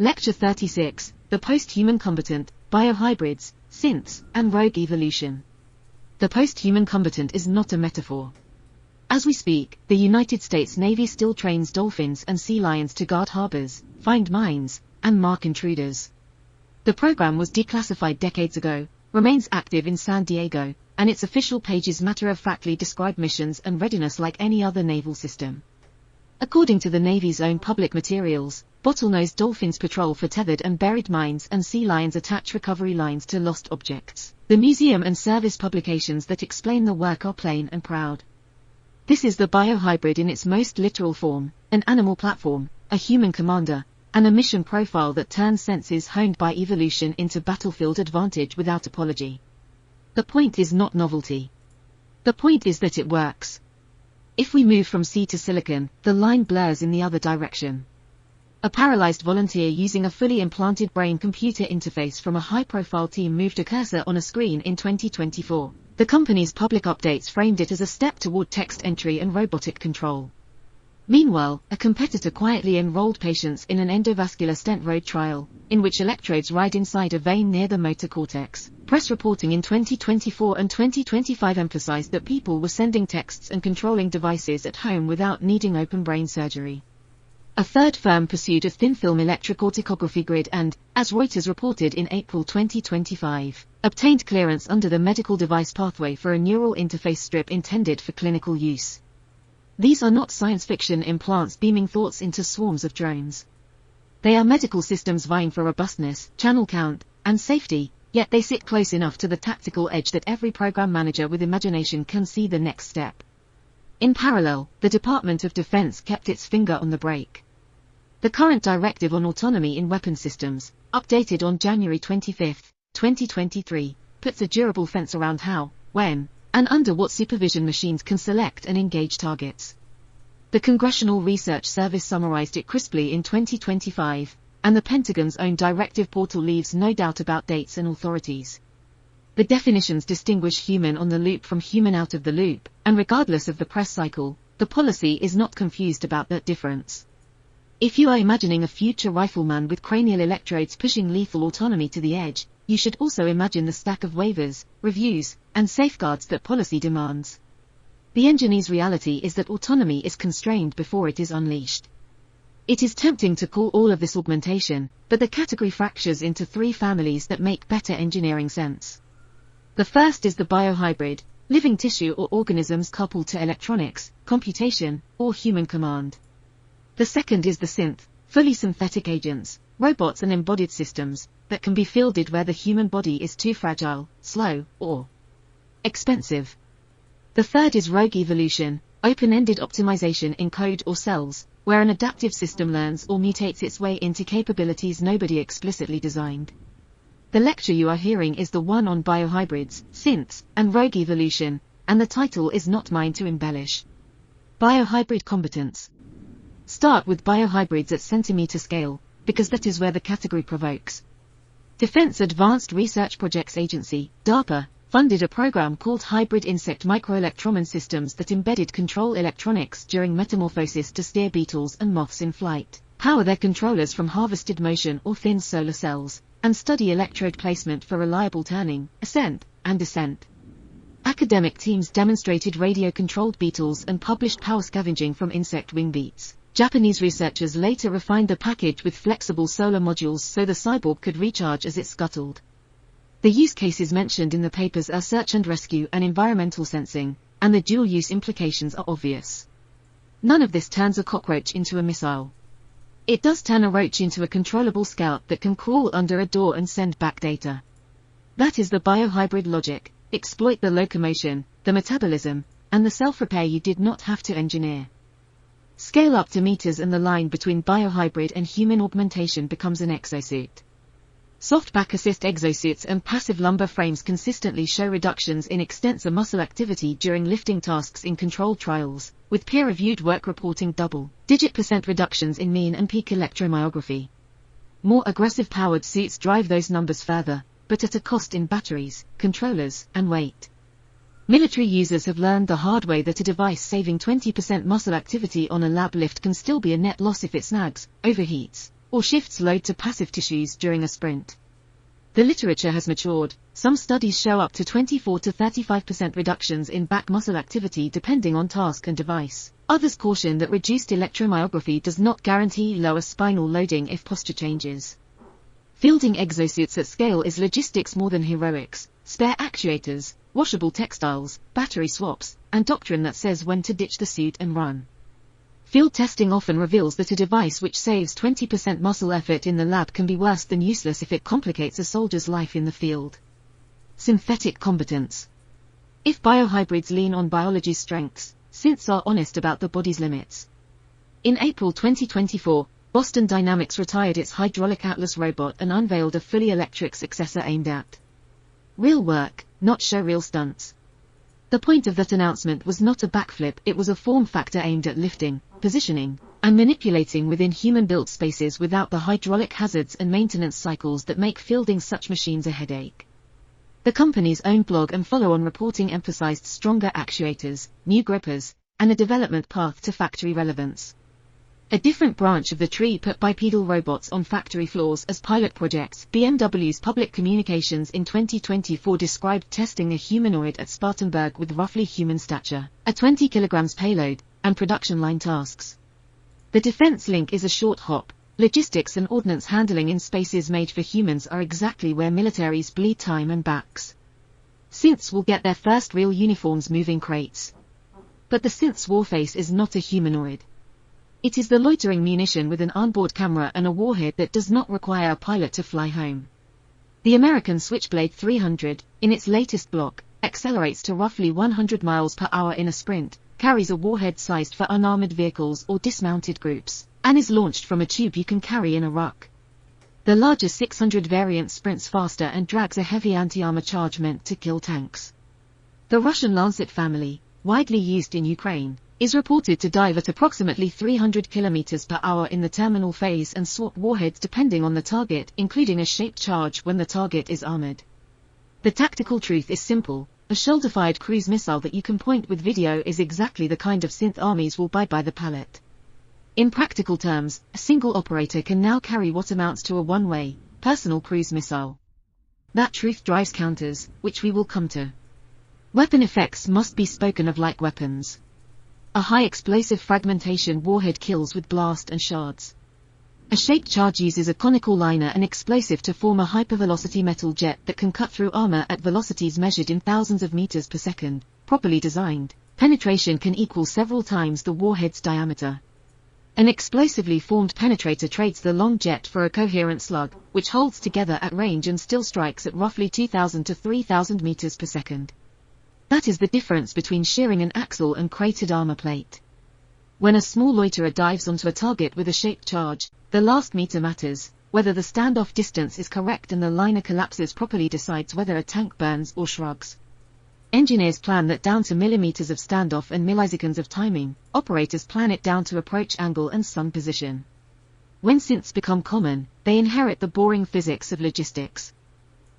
Lecture 36, The Posthuman Combatant, Biohybrids, Synths, and Rogue Evolution. The posthuman combatant is not a metaphor. As we speak, the United States Navy still trains dolphins and sea lions to guard harbors, find mines, and mark intruders. The program was declassified decades ago, remains active in San Diego, and its official pages matter-of-factly describe missions and readiness like any other naval system. According to the Navy's own public materials, bottlenose dolphins patrol for tethered and buried mines and sea lions attach recovery lines to lost objects. The museum and service publications that explain the work are plain and proud. This is the biohybrid in its most literal form, an animal platform, a human commander, and a mission profile that turns senses honed by evolution into battlefield advantage without apology. The point is not novelty. The point is that it works. If we move from sea to silicon, the line blurs in the other direction. A paralyzed volunteer using a fully implanted brain-computer interface from a high-profile team moved a cursor on a screen in 2024. The company's public updates framed it as a step toward text entry and robotic control. Meanwhile, a competitor quietly enrolled patients in an endovascular stent road trial, in which electrodes ride inside a vein near the motor cortex. Press reporting in 2024 and 2025 emphasized that people were sending texts and controlling devices at home without needing open brain surgery. A third firm pursued a thin-film electrocorticography grid and, as Reuters reported in April 2025, obtained clearance under the medical device pathway for a neural interface strip intended for clinical use. These are not science fiction implants beaming thoughts into swarms of drones. They are medical systems vying for robustness, channel count, and safety, yet they sit close enough to the tactical edge that every program manager with imagination can see the next step. In parallel, the Department of Defense kept its finger on the brake. The current directive on autonomy in weapon systems, updated on January 25, 2023, puts a durable fence around how, when, and under what supervision machines can select and engage targets. The Congressional Research Service summarized it crisply in 2025, and the Pentagon's own directive portal leaves no doubt about dates and authorities. The definitions distinguish human on the loop from human out of the loop, and regardless of the press cycle, the policy is not confused about that difference. If you are imagining a future rifleman with cranial electrodes pushing lethal autonomy to the edge, you should also imagine the stack of waivers, reviews, and safeguards that policy demands. The engineer's reality is that autonomy is constrained before it is unleashed. It is tempting to call all of this augmentation, but the category fractures into three families that make better engineering sense. The first is the biohybrid, living tissue or organisms coupled to electronics, computation, or human command. The second is the synth, fully synthetic agents, robots and embodied systems, that can be fielded where the human body is too fragile, slow, or expensive. The third is rogue evolution, open-ended optimization in code or cells, where an adaptive system learns or mutates its way into capabilities nobody explicitly designed. The lecture you are hearing is the one on biohybrids, synths, and rogue evolution, and the title is not mine to embellish. Biohybrid combatants. Start with biohybrids at centimeter scale, because that is where the category provokes. Defense Advanced Research Projects Agency, DARPA, funded a program called Hybrid Insect Microelectroman Systems that embedded control electronics during metamorphosis to steer beetles and moths in flight, power their controllers from harvested motion or thin solar cells, and study electrode placement for reliable turning, ascent, and descent. Academic teams demonstrated radio-controlled beetles and published power scavenging from insect wing beats. Japanese researchers later refined the package with flexible solar modules so the cyborg could recharge as it scuttled. The use cases mentioned in the papers are search and rescue and environmental sensing, and the dual-use implications are obvious. None of this turns a cockroach into a missile. It does turn a roach into a controllable scout that can crawl under a door and send back data. That is the biohybrid logic: exploit the locomotion, the metabolism, and the self-repair you did not have to engineer. Scale up to meters and the line between biohybrid and human augmentation becomes an exosuit. Soft back assist exosuits and passive lumbar frames consistently show reductions in extensor muscle activity during lifting tasks in controlled trials, with peer-reviewed work reporting double-digit % reductions in mean and peak electromyography. More aggressive powered suits drive those numbers further, but at a cost in batteries, controllers, and weight. Military users have learned the hard way that a device saving 20% muscle activity on a lab lift can still be a net loss if it snags, overheats, or shifts load to passive tissues during a sprint. The literature has matured. Some studies show up to 24 to 35% reductions in back muscle activity depending on task and device. Others caution that reduced electromyography does not guarantee lower spinal loading if posture changes. Fielding exosuits at scale is logistics more than heroics. Spare actuators, washable textiles, battery swaps, and doctrine that says when to ditch the suit and run. Field testing often reveals that a device which saves 20% muscle effort in the lab can be worse than useless if it complicates a soldier's life in the field. Synthetic combatants. If biohybrids lean on biology's strengths, synths are honest about the body's limits. In April 2024, Boston Dynamics retired its hydraulic Atlas robot and unveiled a fully electric successor aimed at real work, not showreel stunts. The point of that announcement was not a backflip, it was a form factor aimed at lifting, positioning, and manipulating within human-built spaces without the hydraulic hazards and maintenance cycles that make fielding such machines a headache. The company's own blog and follow-on reporting emphasized stronger actuators, new grippers, and a development path to factory relevance. A different branch of the tree put bipedal robots on factory floors as pilot projects. BMW's public communications in 2024 described testing a humanoid at Spartanburg with roughly human stature, a 20 kg payload, and production line tasks. The defense link is a short hop. Logistics and ordnance handling in spaces made for humans are exactly where militaries bleed time and backs. Synths will get their first real uniforms moving crates. But the synth's warface is not a humanoid. It is the loitering munition with an onboard camera and a warhead that does not require a pilot to fly home. The American Switchblade 300, in its latest block, accelerates to roughly 100 miles per hour in a sprint, carries a warhead sized for unarmored vehicles or dismounted groups, and is launched from a tube you can carry in a ruck. The larger 600 variant sprints faster and drags a heavy anti-armor charge meant to kill tanks. The Russian Lancet family, widely used in Ukraine, is reported to dive at approximately 300 km per hour in the terminal phase and swap warheads depending on the target, including a shaped charge when the target is armored. The tactical truth is simple: a shoulder-fired cruise missile that you can point with video is exactly the kind of synth armies will buy by the pallet. In practical terms, a single operator can now carry what amounts to a one-way, personal cruise missile. That truth drives counters, which we will come to. Weapon effects must be spoken of like weapons. A high-explosive fragmentation warhead kills with blast and shards. A shaped charge uses a conical liner and explosive to form a hypervelocity metal jet that can cut through armor at velocities measured in thousands of meters per second. Properly designed, penetration can equal several times the warhead's diameter. An explosively formed penetrator trades the long jet for a coherent slug, which holds together at range and still strikes at roughly 2,000 to 3,000 meters per second. That is the difference between shearing an axle and crated armor plate. When a small loiterer dives onto a target with a shaped charge, the last meter matters. Whether the standoff distance is correct and the liner collapses properly decides whether a tank burns or shrugs. Engineers plan that down to millimeters of standoff and milliseconds of timing. Operators plan it down to approach angle and sun position. When synths become common, they inherit the boring physics of logistics.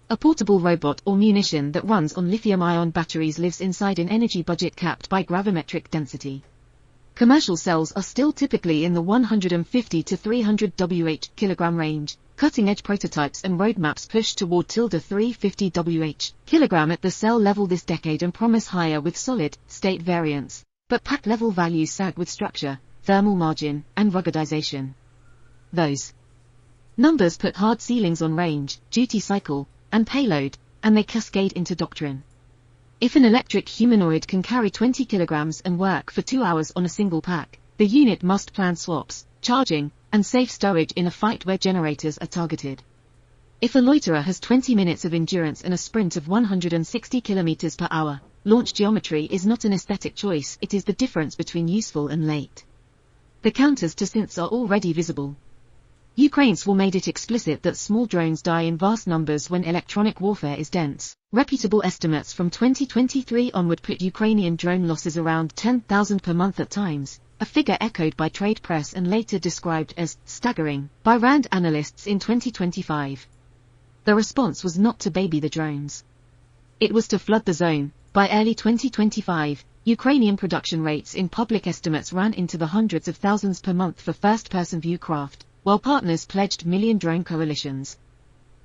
A portable robot or munition that runs on lithium-ion batteries lives inside an energy budget capped by gravimetric density. Commercial cells are still typically in the 150 to 300 Wh/kg range. Cutting-edge prototypes and roadmaps push toward 350 Wh/kg at the cell level this decade and promise higher with solid-state variants, but pack-level values sag with structure, thermal margin, and ruggedization. Those numbers put hard ceilings on range, duty cycle, and payload, and they cascade into doctrine. If an electric humanoid can carry 20 kilograms and work for 2 hours on a single pack, the unit must plan swaps, charging, and safe stowage in a fight where generators are targeted. If a loiterer has 20 minutes of endurance and a sprint of 160 kilometers per hour, launch geometry is not an aesthetic choice, it is the difference between useful and late. The counters to synths are already visible. Ukraine's war made it explicit that small drones die in vast numbers when electronic warfare is dense. Reputable estimates from 2023 onward put Ukrainian drone losses around 10,000 per month at times, a figure echoed by trade press and later described as staggering by RAND analysts in 2025. The response was not to baby the drones. It was to flood the zone. By early 2025, Ukrainian production rates in public estimates ran into the hundreds of thousands per month for first-person view craft, while partners pledged million drone coalitions.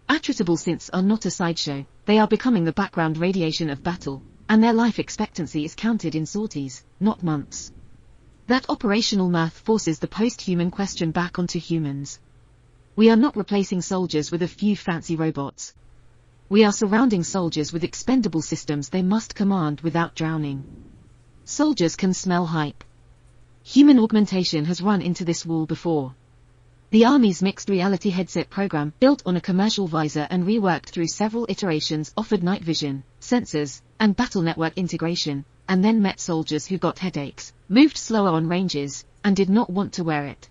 Attritable synths are not a sideshow, they are becoming the background radiation of battle, and their life expectancy is counted in sorties, not months. That operational math forces the post-human question back onto humans. We are not replacing soldiers with a few fancy robots. We are surrounding soldiers with expendable systems they must command without drowning. Soldiers can smell hype. Human augmentation has run into this wall before. The Army's mixed reality headset program, built on a commercial visor and reworked through several iterations, offered night vision, sensors, and battle network integration, and then met soldiers who got headaches, moved slower on ranges, and did not want to wear it.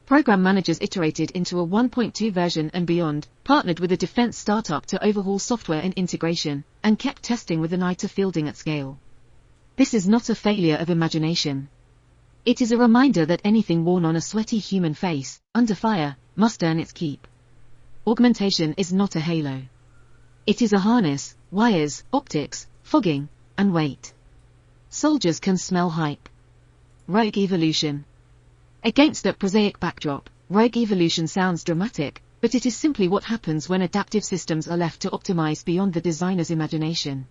Program managers iterated into a 1.2 version and beyond, partnered with a defense startup to overhaul software and integration, and kept testing with an eye to fielding at scale. This is not a failure of imagination. It is a reminder that anything worn on a sweaty human face, under fire, must earn its keep. Augmentation is not a halo. It is a harness, wires, optics, fogging, and weight. Soldiers can smell hype. Rogue evolution. Against that prosaic backdrop, rogue evolution sounds dramatic, but it is simply what happens when adaptive systems are left to optimize beyond the designer's imagination.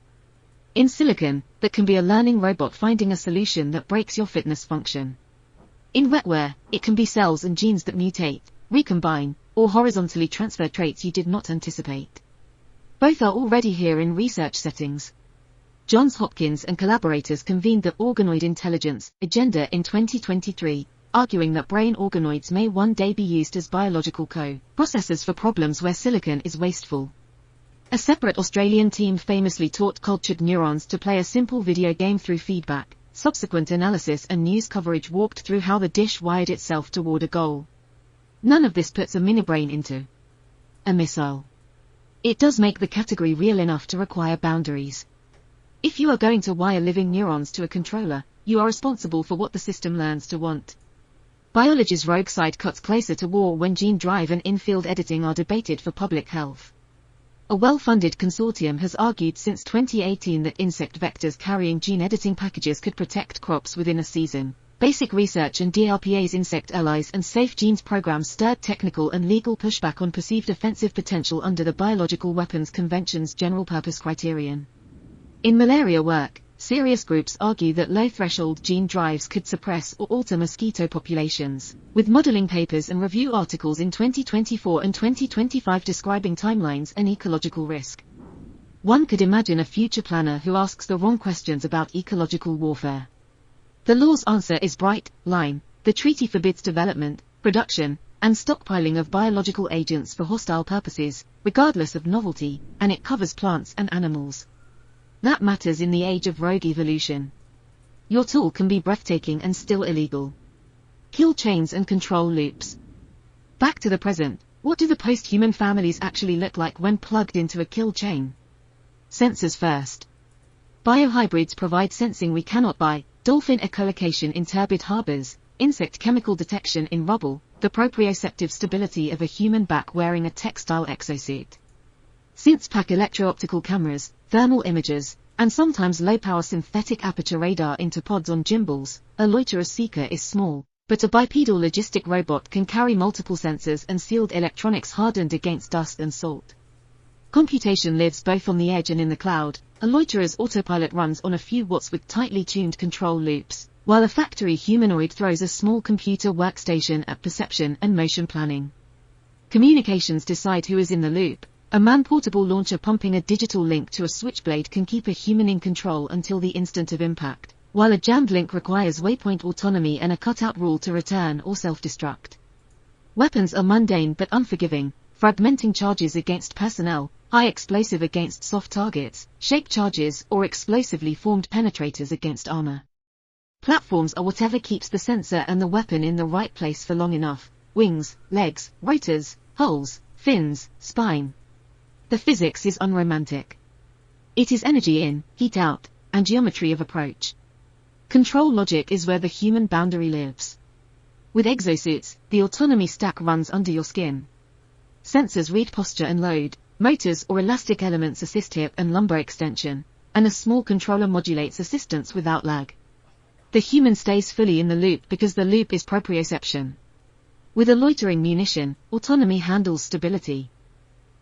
In silicon, that can be a learning robot finding a solution that breaks your fitness function. In wetware, it can be cells and genes that mutate, recombine, or horizontally transfer traits you did not anticipate. Both are already here in research settings. Johns Hopkins and collaborators convened the Organoid Intelligence Agenda in 2023, arguing that brain organoids may one day be used as biological co-processors for problems where silicon is wasteful. A separate Australian team famously taught cultured neurons to play a simple video game through feedback. Subsequent analysis and news coverage walked through how the dish wired itself toward a goal. None of this puts a mini-brain into a missile. It does make the category real enough to require boundaries. If you are going to wire living neurons to a controller, you are responsible for what the system learns to want. Biology's rogue side cuts closer to war when gene drive and in-field editing are debated for public health. A well-funded consortium has argued since 2018 that insect vectors carrying gene editing packages could protect crops within a season. Basic research and DRPA's Insect Allies and Safe Genes program stirred technical and legal pushback on perceived offensive potential under the Biological Weapons Convention's general-purpose criterion. In malaria work, serious groups argue that low-threshold gene drives could suppress or alter mosquito populations, with modeling papers and review articles in 2024 and 2025 describing timelines and ecological risk. One could imagine a future planner who asks the wrong questions about ecological warfare. The law's answer is bright line. The treaty forbids development, production, and stockpiling of biological agents for hostile purposes, regardless of novelty, and it covers plants and animals. That matters in the age of rogue evolution. Your tool can be breathtaking and still illegal. Kill chains and control loops. Back to the present, what do the post-human families actually look like when plugged into a kill chain? Sensors first. Biohybrids provide sensing we cannot buy: dolphin echolocation in turbid harbors, insect chemical detection in rubble, the proprioceptive stability of a human back wearing a textile exosuit. Synths pack electro-optical cameras, thermal imagers, and sometimes low-power synthetic aperture radar into pods on gimbals. A loiterer seeker is small, but a bipedal logistic robot can carry multiple sensors and sealed electronics hardened against dust and salt. Computation lives both on the edge and in the cloud. A loiterer's autopilot runs on a few watts with tightly tuned control loops, while a factory humanoid throws a small computer workstation at perception and motion planning. Communications decide who is in the loop. A man-portable launcher pumping a digital link to a switchblade can keep a human in control until the instant of impact, while a jammed link requires waypoint autonomy and a cutout rule to return or self-destruct. Weapons are mundane but unforgiving: fragmenting charges against personnel, high explosive against soft targets, shape charges or explosively formed penetrators against armor. Platforms are whatever keeps the sensor and the weapon in the right place for long enough: wings, legs, rotors, hulls, fins, spine. The physics is unromantic. It is energy in, heat out, and geometry of approach. Control logic is where the human boundary lives. With exosuits, the autonomy stack runs under your skin. Sensors read posture and load, motors or elastic elements assist hip and lumbar extension, and a small controller modulates assistance without lag. The human stays fully in the loop because the loop is proprioception. With a loitering munition, autonomy handles stability,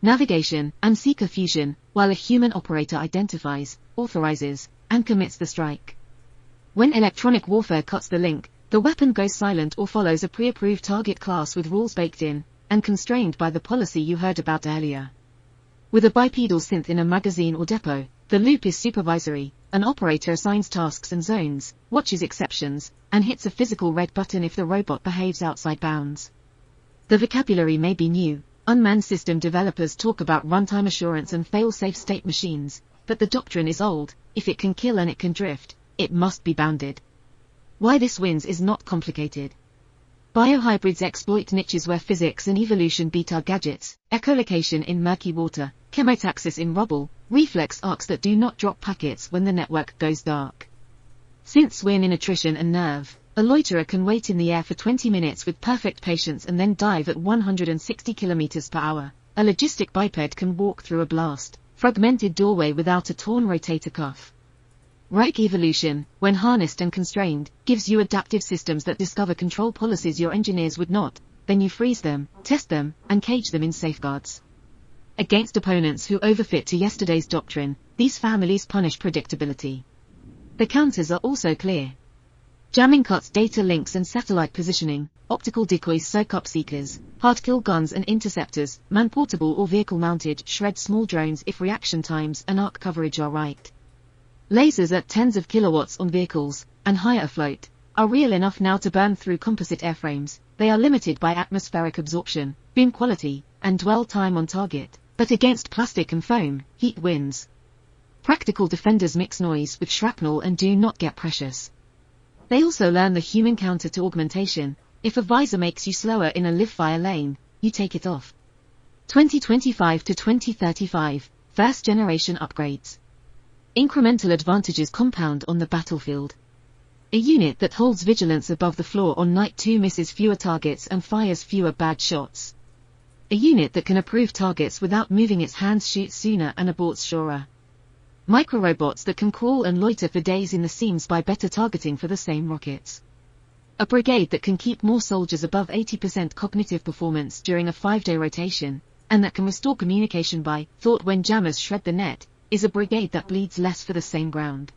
navigation, and seeker fusion, while a human operator identifies, authorizes, and commits the strike. When electronic warfare cuts the link, the weapon goes silent or follows a pre-approved target class with rules baked in, and constrained by the policy you heard about earlier. With a bipedal synth in a magazine or depot, the loop is supervisory. An operator assigns tasks and zones, watches exceptions, and hits a physical red button if the robot behaves outside bounds. The vocabulary may be new. Unmanned system developers talk about runtime assurance and fail-safe state machines, but the doctrine is old. If it can kill and it can drift, it must be bounded. Why this wins is not complicated. Biohybrids exploit niches where physics and evolution beat our gadgets: echolocation in murky water, chemotaxis in rubble, reflex arcs that do not drop packets when the network goes dark. Synths win in attrition and nerve. A loiterer can wait in the air for 20 minutes with perfect patience and then dive at 160 km per hour. A logistic biped can walk through a blast, fragmented doorway without a torn rotator cuff. Rogue evolution, when harnessed and constrained, gives you adaptive systems that discover control policies your engineers would not. Then you freeze them, test them, and cage them in safeguards. Against opponents who overfit to yesterday's doctrine, these families punish predictability. The counters are also clear. Jamming cuts data links and satellite positioning, optical decoys soak up seekers, hard-kill guns and interceptors, man-portable or vehicle-mounted, shred small drones if reaction times and arc coverage are right. Lasers at tens of kilowatts on vehicles, and higher afloat, are real enough now to burn through composite airframes. They are limited by atmospheric absorption, beam quality, and dwell time on target. But against plastic and foam, heat wins. Practical defenders mix noise with shrapnel and do not get precious. They also learn the human counter to augmentation. If a visor makes you slower in a live-fire lane, you take it off. 2025 to 2035, first-generation upgrades. Incremental advantages compound on the battlefield. A unit that holds vigilance above the floor on night 2 misses fewer targets and fires fewer bad shots. A unit that can approve targets without moving its hands shoots sooner and aborts surer. Microrobots that can crawl and loiter for days in the seams by better targeting for the same rockets. A brigade that can keep more soldiers above 80% cognitive performance during a 5-day rotation, and that can restore communication by thought when jammers shred the net, is a brigade that bleeds less for the same ground.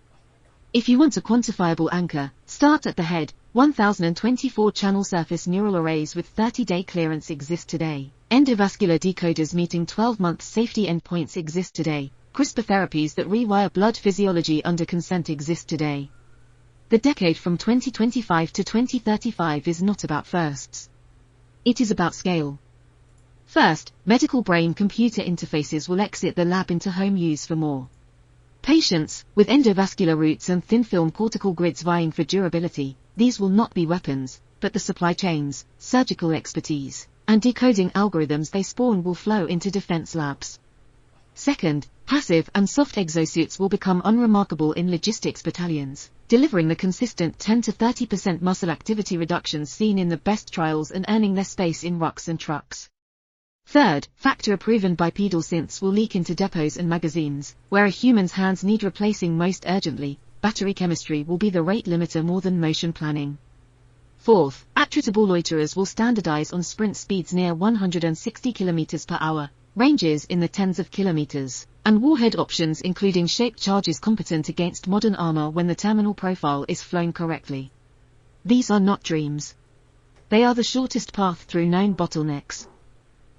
If you want a quantifiable anchor, start at the head. 1024 channel surface neural arrays with 30-day clearance exist today. Endovascular decoders meeting 12-month safety endpoints exist today. CRISPR therapies that rewire blood physiology under consent exist today. The decade from 2025 to 2035 is not about firsts. It is about scale. First, medical brain-computer interfaces will exit the lab into home use for more patients, with endovascular roots and thin-film cortical grids vying for durability. These will not be weapons, but the supply chains, surgical expertise, and decoding algorithms they spawn will flow into defense labs. Second, passive and soft exosuits will become unremarkable in logistics battalions, delivering the consistent 10 to 30% muscle activity reductions seen in the best trials and earning their space in rucks and trucks. Third, factory-proven bipedal synths will leak into depots and magazines, where a human's hands need replacing most urgently. Battery chemistry will be the rate limiter more than motion planning. Fourth, attritable loiterers will standardize on sprint speeds near 160 km per hour, ranges in the tens of kilometers, and warhead options including shaped charges competent against modern armor when the terminal profile is flown correctly. These are not dreams. They are the shortest path through known bottlenecks.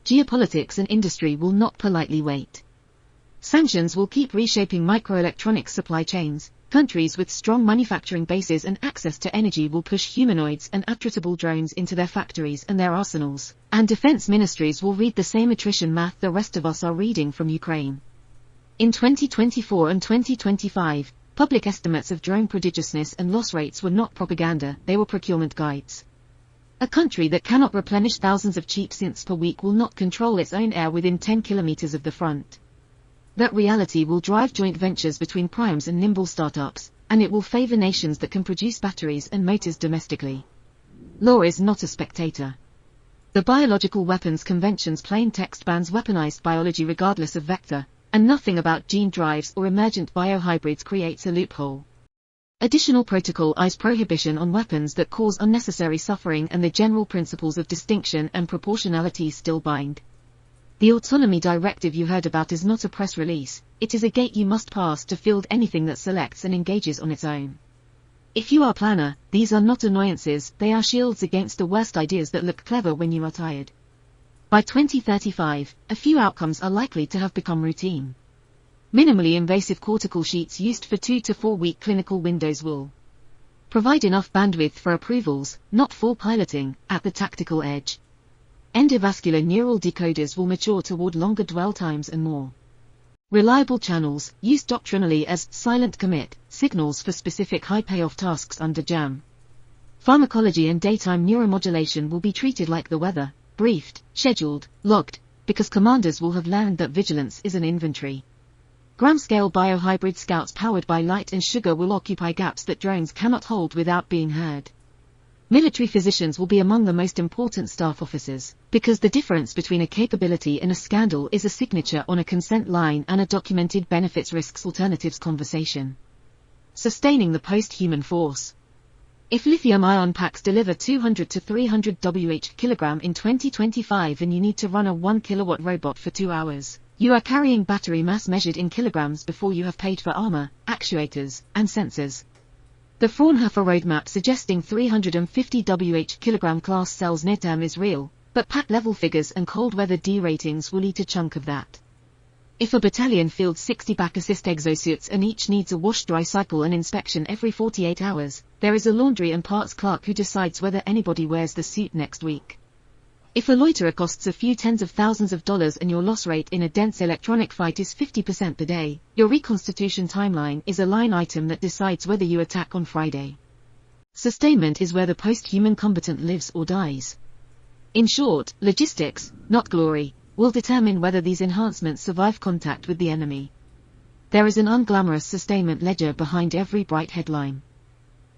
Geopolitics and industry will not politely wait. Sanctions will keep reshaping microelectronics supply chains. Countries with strong manufacturing bases and access to energy will push humanoids and attritable drones into their factories and their arsenals. And defense ministries will read the same attrition math the rest of us are reading from Ukraine. In 2024 and 2025, public estimates of drone prodigiousness and loss rates were not propaganda, they were procurement guides. A country that cannot replenish thousands of cheap synths per week will not control its own air within 10 kilometers of the front. That reality will drive joint ventures between primes and nimble startups, and it will favor nations that can produce batteries and motors domestically. Law is not a spectator. The Biological Weapons Convention's plain text bans weaponized biology regardless of vector, and nothing about gene drives or emergent biohybrids creates a loophole. Additional protocol eyes prohibition on weapons that cause unnecessary suffering, and the general principles of distinction and proportionality still bind. The autonomy directive you heard about is not a press release, it is a gate you must pass to field anything that selects and engages on its own. If you are a planner, these are not annoyances, they are shields against the worst ideas that look clever when you are tired. By 2035, a few outcomes are likely to have become routine. Minimally invasive cortical sheets used for 2 to 4 week clinical windows will provide enough bandwidth for approvals, not for piloting, at the tactical edge. Endovascular neural decoders will mature toward longer dwell times and more reliable channels, used doctrinally as silent commit signals for specific high payoff tasks under jam. Pharmacology and daytime neuromodulation will be treated like the weather, briefed, scheduled, logged, because commanders will have learned that vigilance is an inventory. Gram-scale biohybrid scouts powered by light and sugar will occupy gaps that drones cannot hold without being heard. Military physicians will be among the most important staff officers, because the difference between a capability and a scandal is a signature on a consent line and a documented benefits risks alternatives conversation. Sustaining the post-human force. If lithium-ion packs deliver 200 to 300 Wh/kg in 2025 and you need to run a 1 kilowatt robot for 2 hours, you are carrying battery mass measured in kilograms before you have paid for armor, actuators, and sensors. The Fraunhofer roadmap suggesting 350 Wh/kg class cells near-term is real, but pack level figures and cold weather D ratings will eat a chunk of that. If a battalion fields 60 back assist exosuits and each needs a wash-dry cycle and inspection every 48 hours, there is a laundry and parts clerk who decides whether anybody wears the suit next week. If a loiterer costs a few tens of thousands of dollars and your loss rate in a dense electronic fight is 50% per day, your reconstitution timeline is a line item that decides whether you attack on Friday. Sustainment is where the post-human combatant lives or dies. In short, logistics, not glory, will determine whether these enhancements survive contact with the enemy. There is an unglamorous sustainment ledger behind every bright headline.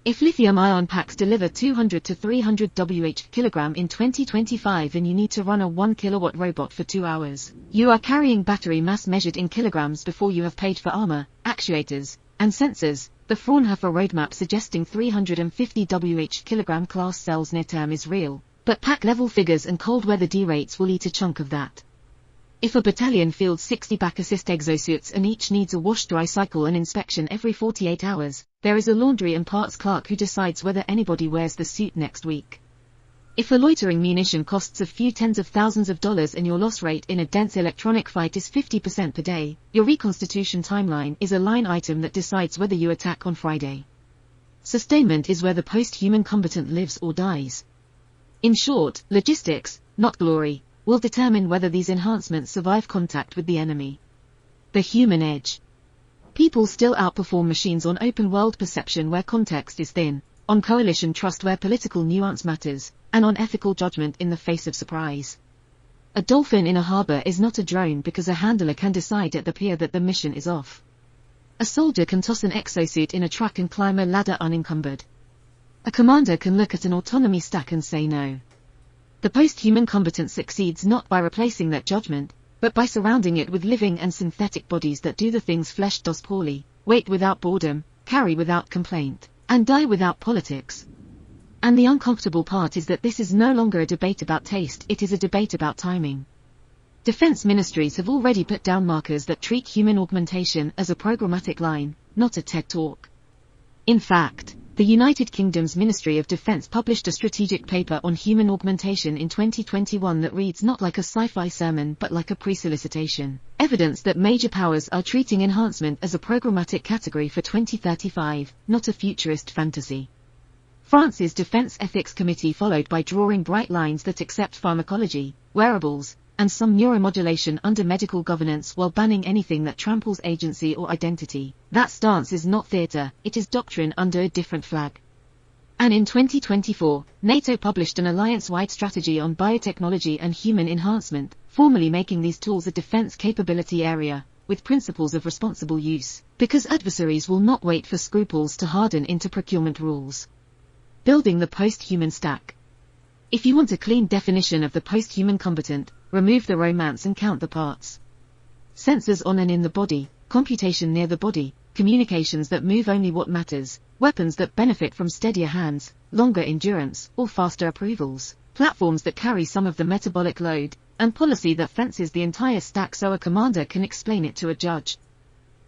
If lithium-ion packs deliver 200 to 300 Wh/kg in 2025 and you need to run a 1 kilowatt robot for 2 hours, you are carrying battery mass measured in kilograms before you have paid for armor, actuators, and sensors. The Fraunhofer roadmap suggesting 350 Wh/kg class cells near-term is real, but pack level figures and cold weather D rates will eat a chunk of that. If a battalion fields 60 back assist exosuits and each needs a wash-dry cycle and inspection every 48 hours, there is a laundry and parts clerk who decides whether anybody wears the suit next week. If a loitering munition costs a few tens of thousands of dollars and your loss rate in a dense electronic fight is 50% per day, your reconstitution timeline is a line item that decides whether you attack on Friday. Sustainment is where the post-human combatant lives or dies. In short, logistics, not glory, will determine whether these enhancements survive contact with the enemy. The human edge. People still outperform machines on open-world perception where context is thin, on coalition trust where political nuance matters, and on ethical judgment in the face of surprise. A dolphin in a harbor is not a drone because a handler can decide at the pier that the mission is off. A soldier can toss an exosuit in a truck and climb a ladder unencumbered. A commander can look at an autonomy stack and say no. The post-human combatant succeeds not by replacing that judgment, but by surrounding it with living and synthetic bodies that do the things flesh does poorly, wait without boredom, carry without complaint, and die without politics. And the uncomfortable part is that this is no longer a debate about taste, it is a debate about timing. Defense ministries have already put down markers that treat human augmentation as a programmatic line, not a TED talk. In fact, the United Kingdom's Ministry of Defense published a strategic paper on human augmentation in 2021 that reads not like a sci-fi sermon but like a pre-solicitation. Evidence that major powers are treating enhancement as a programmatic category for 2035, not a futurist fantasy. France's Defense Ethics Committee followed by drawing bright lines that accept pharmacology, wearables, and some neuromodulation under medical governance while banning anything that tramples agency or identity. That stance is not theater, it is doctrine under a different flag. And in 2024, NATO published an alliance-wide strategy on biotechnology and human enhancement, formally making these tools a defense capability area, with principles of responsible use, because adversaries will not wait for scruples to harden into procurement rules. Building the post-human stack. If you want a clean definition of the post-human combatant, remove the romance and count the parts. Sensors on and in the body, computation near the body, communications that move only what matters, weapons that benefit from steadier hands, longer endurance, or faster approvals, platforms that carry some of the metabolic load, and policy that fences the entire stack so a commander can explain it to a judge.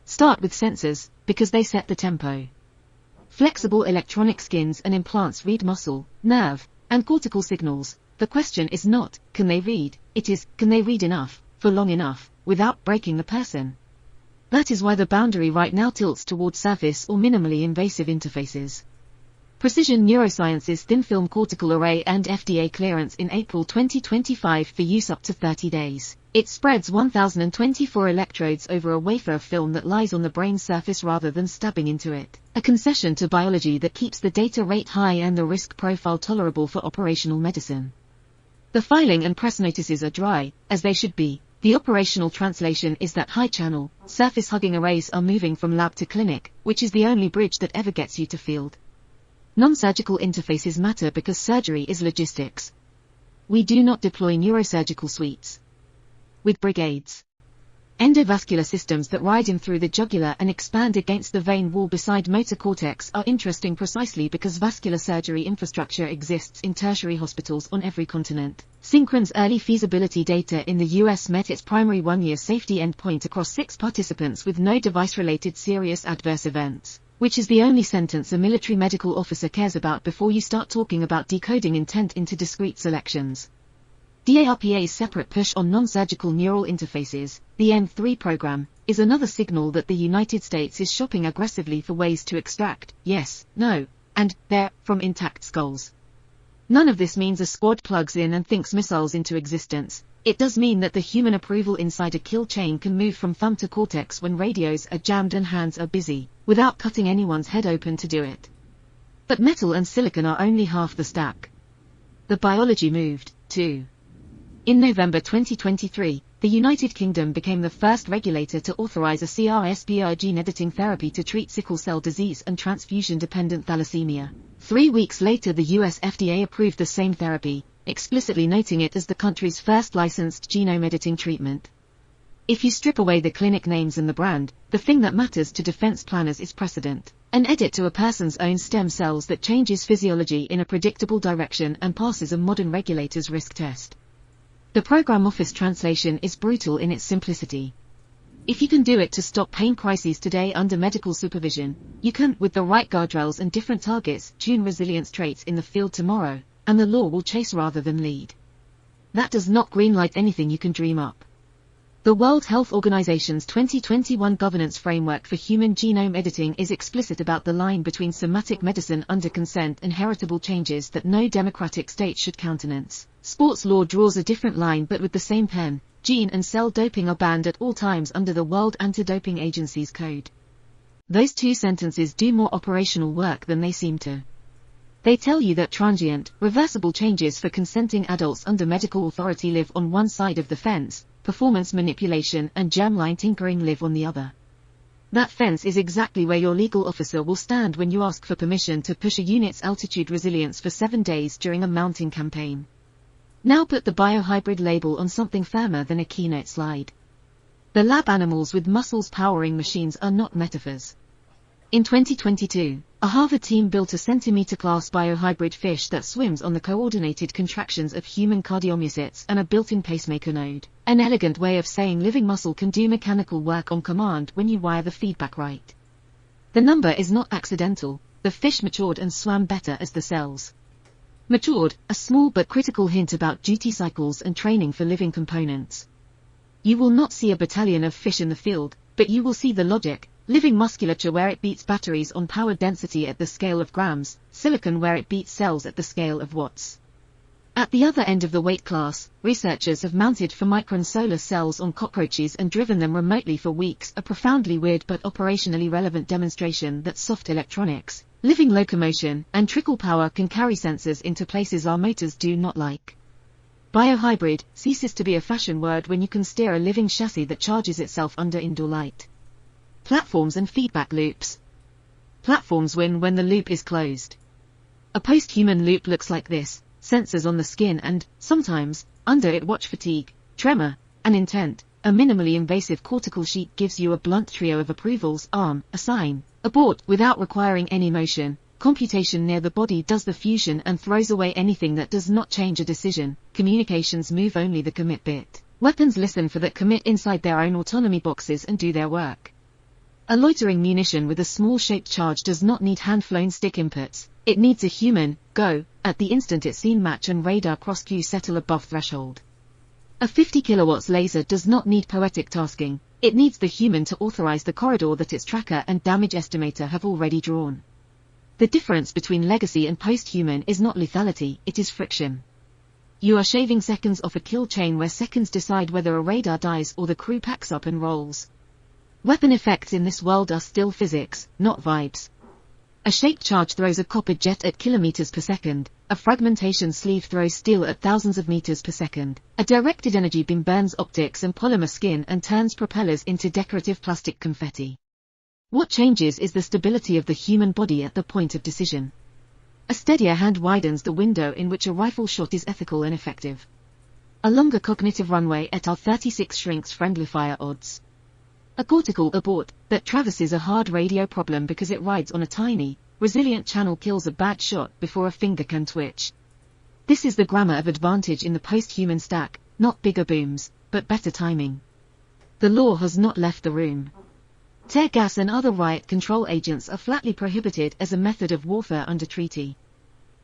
Start with sensors, because they set the tempo. Flexible electronic skins and implants read muscle, nerve, and cortical signals. The question is not, can they read? It is, can they read enough, for long enough, without breaking the person? That is why the boundary right now tilts toward surface or minimally invasive interfaces. Precision Neurosciences thin-film cortical array and FDA clearance in April 2025 for use up to 30 days. It spreads 1024 electrodes over a wafer of film that lies on the brain's surface rather than stabbing into it. A concession to biology that keeps the data rate high and the risk profile tolerable for operational medicine. The filing and press notices are dry, as they should be. The operational translation is that high-channel, surface-hugging arrays are moving from lab to clinic, which is the only bridge that ever gets you to field. Non-surgical interfaces matter because surgery is logistics. We do not deploy neurosurgical suites with brigades. Endovascular systems that ride in through the jugular and expand against the vein wall beside motor cortex are interesting precisely because vascular surgery infrastructure exists in tertiary hospitals on every continent. Synchron's early feasibility data in the US met its primary one-year safety endpoint across 6 participants with no device-related serious adverse events, which is the only sentence a military medical officer cares about before you start talking about decoding intent into discrete selections. DARPA's separate push on non-surgical neural interfaces, the M3 program, is another signal that the United States is shopping aggressively for ways to extract, yes, no, and there, from intact skulls. None of this means a squad plugs in and thinks missiles into existence. It does mean that the human approval inside a kill chain can move from thumb to cortex when radios are jammed and hands are busy, without cutting anyone's head open to do it. But metal and silicon are only half the stack. The biology moved, too. In November 2023, the United Kingdom became the first regulator to authorize a CRISPR gene editing therapy to treat sickle cell disease and transfusion-dependent thalassemia. 3 weeks later, the US FDA approved the same therapy, explicitly noting it as the country's first licensed genome editing treatment. If you strip away the clinic names and the brand, the thing that matters to defense planners is precedent. An edit to a person's own stem cells that changes physiology in a predictable direction and passes a modern regulator's risk test. The program office translation is brutal in its simplicity. If you can do it to stop pain crises today under medical supervision, you can, with the right guardrails and different targets, tune resilience traits in the field tomorrow, and the law will chase rather than lead. That does not greenlight anything you can dream up. The World Health Organization's 2021 governance framework for human genome editing is explicit about the line between somatic medicine under consent and heritable changes that no democratic state should countenance. Sports law draws a different line, but with the same pen. Gene and cell doping are banned at all times under the World Anti-Doping Agency's code. Those 2 sentences do more operational work than they seem to. They tell you that transient, reversible changes for consenting adults under medical authority live on one side of the fence, performance manipulation and germline tinkering live on the other. That fence is exactly where your legal officer will stand when you ask for permission to push a unit's altitude resilience for 7 days during a mounting campaign. Now put the biohybrid label on something firmer than a keynote slide. The lab animals with muscles powering machines are not metaphors. In 2022, a Harvard team built a centimeter-class biohybrid fish that swims on the coordinated contractions of human cardiomyocytes and a built-in pacemaker node. An elegant way of saying living muscle can do mechanical work on command when you wire the feedback right. The number is not accidental. The fish matured and swam better as the cells matured, a small but critical hint about duty cycles and training for living components. You will not see a battalion of fish in the field, but you will see the logic. Living musculature where it beats batteries on power density at the scale of grams, silicon where it beats cells at the scale of watts. At the other end of the weight class, researchers have mounted for-micron solar cells on cockroaches and driven them remotely for weeks, a profoundly weird but operationally relevant demonstration that soft electronics, living locomotion, and trickle power can carry sensors into places our motors do not like. Biohybrid ceases to be a fashion word when you can steer a living chassis that charges itself under indoor light. Platforms and feedback loops. Platforms win when the loop is closed. A posthuman loop looks like this: sensors on the skin and, sometimes, under it watch fatigue, tremor, and intent. A minimally invasive cortical sheet gives you a blunt trio of approvals: arm, assign, abort, without requiring any motion. Computation near the body does the fusion and throws away anything that does not change a decision. Communications move only the commit bit. Weapons listen for that commit inside their own autonomy boxes and do their work. A loitering munition with a small shaped charge does not need hand-flown stick inputs. It needs a human, go, at the instant its scene match and radar cross-cue settle above threshold. A 50 kilowatts laser does not need poetic tasking. It needs the human to authorize the corridor that its tracker and damage estimator have already drawn. The difference between legacy and post-human is not lethality, it is friction. You are shaving seconds off a kill chain where seconds decide whether a radar dies or the crew packs up and rolls. Weapon effects in this world are still physics, not vibes. A shaped charge throws a copper jet at kilometers per second, a fragmentation sleeve throws steel at thousands of meters per second, a directed energy beam burns optics and polymer skin and turns propellers into decorative plastic confetti. What changes is the stability of the human body at the point of decision. A steadier hand widens the window in which a rifle shot is ethical and effective. A longer cognitive runway at R36 shrinks friendly fire odds. A cortical abort that traverses a hard radio problem because it rides on a tiny, resilient channel kills a bad shot before a finger can twitch. This is the grammar of advantage in the post-human stack, not bigger booms, but better timing. The law has not left the room. Tear gas and other riot control agents are flatly prohibited as a method of warfare under treaty.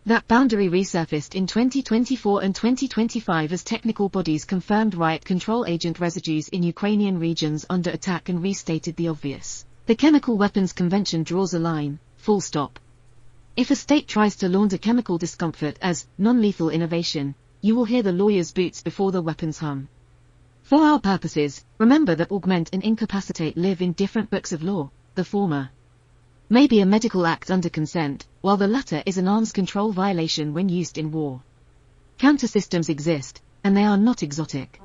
That boundary resurfaced in 2024 and 2025 as technical bodies confirmed riot control agent residues in Ukrainian regions under attack and restated the obvious. The Chemical Weapons Convention draws a line, full stop. If a state tries to launder chemical discomfort as non-lethal innovation, you will hear the lawyer's boots before the weapons hum. For our purposes, remember that augment and incapacitate live in different books of law. The former may be a medical act under consent, while the latter is an arms control violation when used in war. Counter-systems exist, and they are not exotic.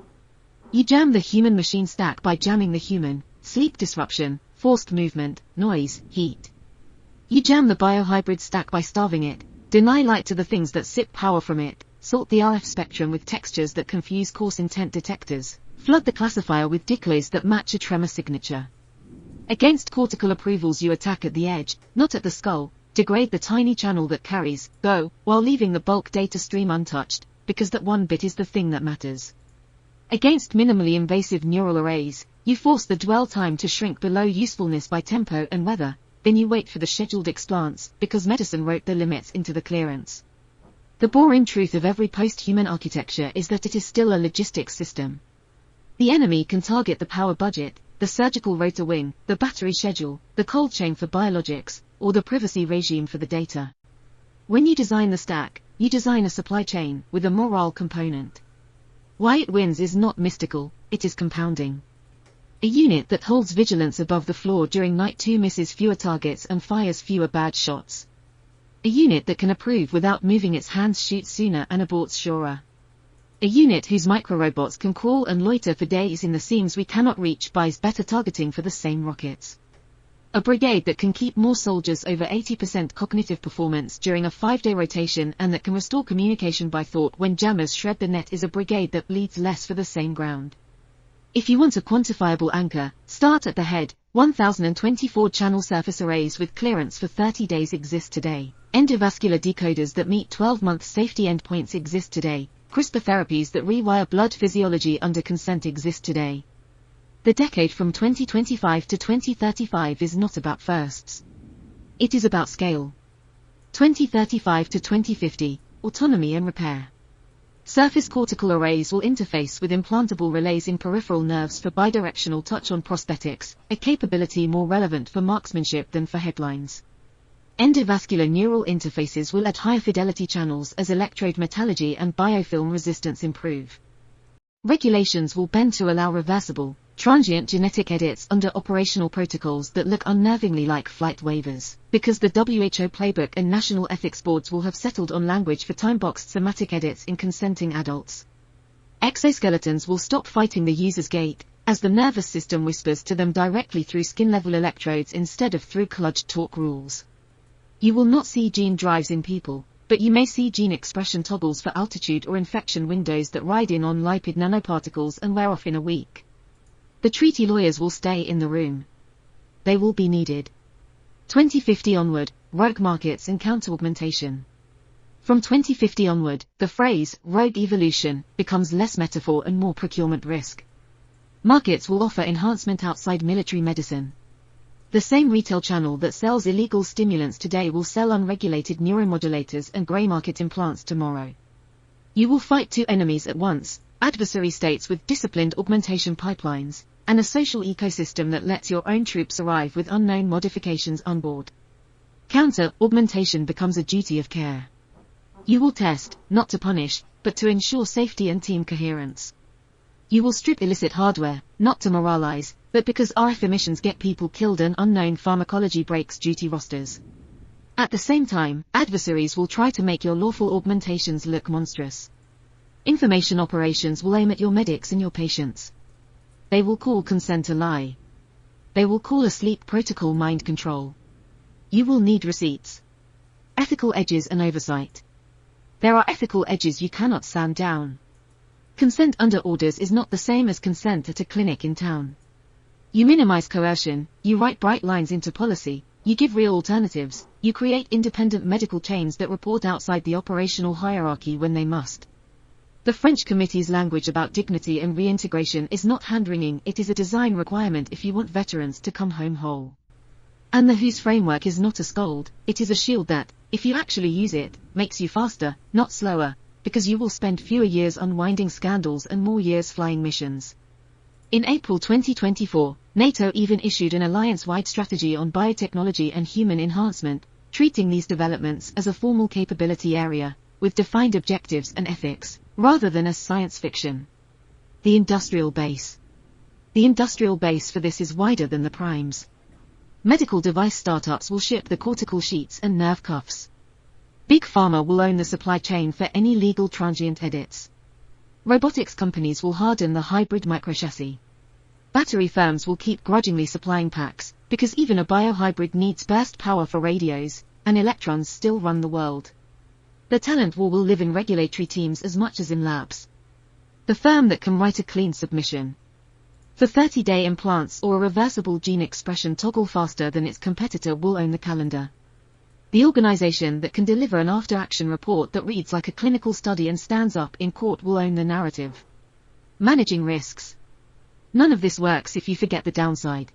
You jam the human-machine stack by jamming the human: sleep disruption, forced movement, noise, heat. You jam the biohybrid stack by starving it, deny light to the things that sip power from it, salt the RF spectrum with textures that confuse coarse intent detectors, flood the classifier with decoys that match a tremor signature. Against cortical approvals you attack at the edge, not at the skull, degrade the tiny channel that carries, go, while leaving the bulk data stream untouched, because that one bit is the thing that matters. Against minimally invasive neural arrays, you force the dwell time to shrink below usefulness by tempo and weather, then you wait for the scheduled explants, because medicine wrote the limits into the clearance. The boring truth of every post-human architecture is that it is still a logistics system. The enemy can target the power budget, the surgical rotor wing, the battery schedule, the cold chain for biologics, or the privacy regime for the data. When you design the stack, you design a supply chain with a moral component. Why it wins is not mystical, it is compounding. A unit that holds vigilance above the floor during night 2 misses fewer targets and fires fewer bad shots. A unit that can approve without moving its hands shoots sooner and aborts surer. A unit whose microrobots can crawl and loiter for days in the seams we cannot reach buys better targeting for the same rockets. A brigade that can keep more soldiers over 80% cognitive performance during a 5-day rotation and that can restore communication by thought when jammers shred the net is a brigade that bleeds less for the same ground. If you want a quantifiable anchor, start at the head. 1024 channel surface arrays with clearance for 30 days exist today. Endovascular decoders that meet 12-month safety endpoints exist today. CRISPR therapies that rewire blood physiology under consent exist today. The decade from 2025 to 2035 is not about firsts. It is about scale. 2035 to 2050, autonomy and repair. Surface cortical arrays will interface with implantable relays in peripheral nerves for bidirectional touch on prosthetics, a capability more relevant for marksmanship than for headlines. Endovascular neural interfaces will add higher fidelity channels as electrode metallurgy and biofilm resistance improve. Regulations will bend to allow reversible, transient genetic edits under operational protocols that look unnervingly like flight waivers, because the WHO playbook and national ethics boards will have settled on language for time-boxed somatic edits in consenting adults. Exoskeletons will stop fighting the user's gate, as the nervous system whispers to them directly through skin-level electrodes instead of through kludged talk rules. You will not see gene drives in people, but you may see gene expression toggles for altitude or infection windows that ride in on lipid nanoparticles and wear off in a week. The treaty lawyers will stay in the room. They will be needed. 2050 onward, rogue markets and counter-augmentation. From 2050 onward, the phrase rogue evolution becomes less metaphor and more procurement risk. Markets will offer enhancement outside military medicine. The same retail channel that sells illegal stimulants today will sell unregulated neuromodulators and grey market implants tomorrow. You will fight two enemies at once, adversary states with disciplined augmentation pipelines, and a social ecosystem that lets your own troops arrive with unknown modifications on board. Counter-augmentation becomes a duty of care. You will test, not to punish, but to ensure safety and team coherence. You will strip illicit hardware, not to moralize, but because RF emissions get people killed and unknown pharmacology breaks duty rosters. At the same time, adversaries will try to make your lawful augmentations look monstrous. Information operations will aim at your medics and your patients. They will call consent a lie. They will call a sleep protocol mind control. You will need receipts. Ethical edges and oversight. There are ethical edges you cannot sand down. Consent under orders is not the same as consent at a clinic in town. You minimize coercion, you write bright lines into policy, you give real alternatives, you create independent medical chains that report outside the operational hierarchy when they must. The French Committee's language about dignity and reintegration is not hand-wringing, it is a design requirement if you want veterans to come home whole. And the WHO's framework is not a scold, it is a shield that, if you actually use it, makes you faster, not slower, because you will spend fewer years unwinding scandals and more years flying missions. In April 2024, NATO even issued an alliance-wide strategy on biotechnology and human enhancement, treating these developments as a formal capability area, with defined objectives and ethics, rather than as science fiction. The industrial base. The industrial base for this is wider than the primes. Medical device startups will ship the cortical sheets and nerve cuffs. Big Pharma will own the supply chain for any legal transient edits. Robotics companies will harden the hybrid microchassis. Battery firms will keep grudgingly supplying packs, because even a biohybrid needs burst power for radios, and electrons still run the world. The talent war will live in regulatory teams as much as in labs. The firm that can write a clean submission for 30-day implants or a reversible gene expression toggle faster than its competitor will own the calendar. The organization that can deliver an after-action report that reads like a clinical study and stands up in court will own the narrative. Managing risks. None of this works if you forget the downside.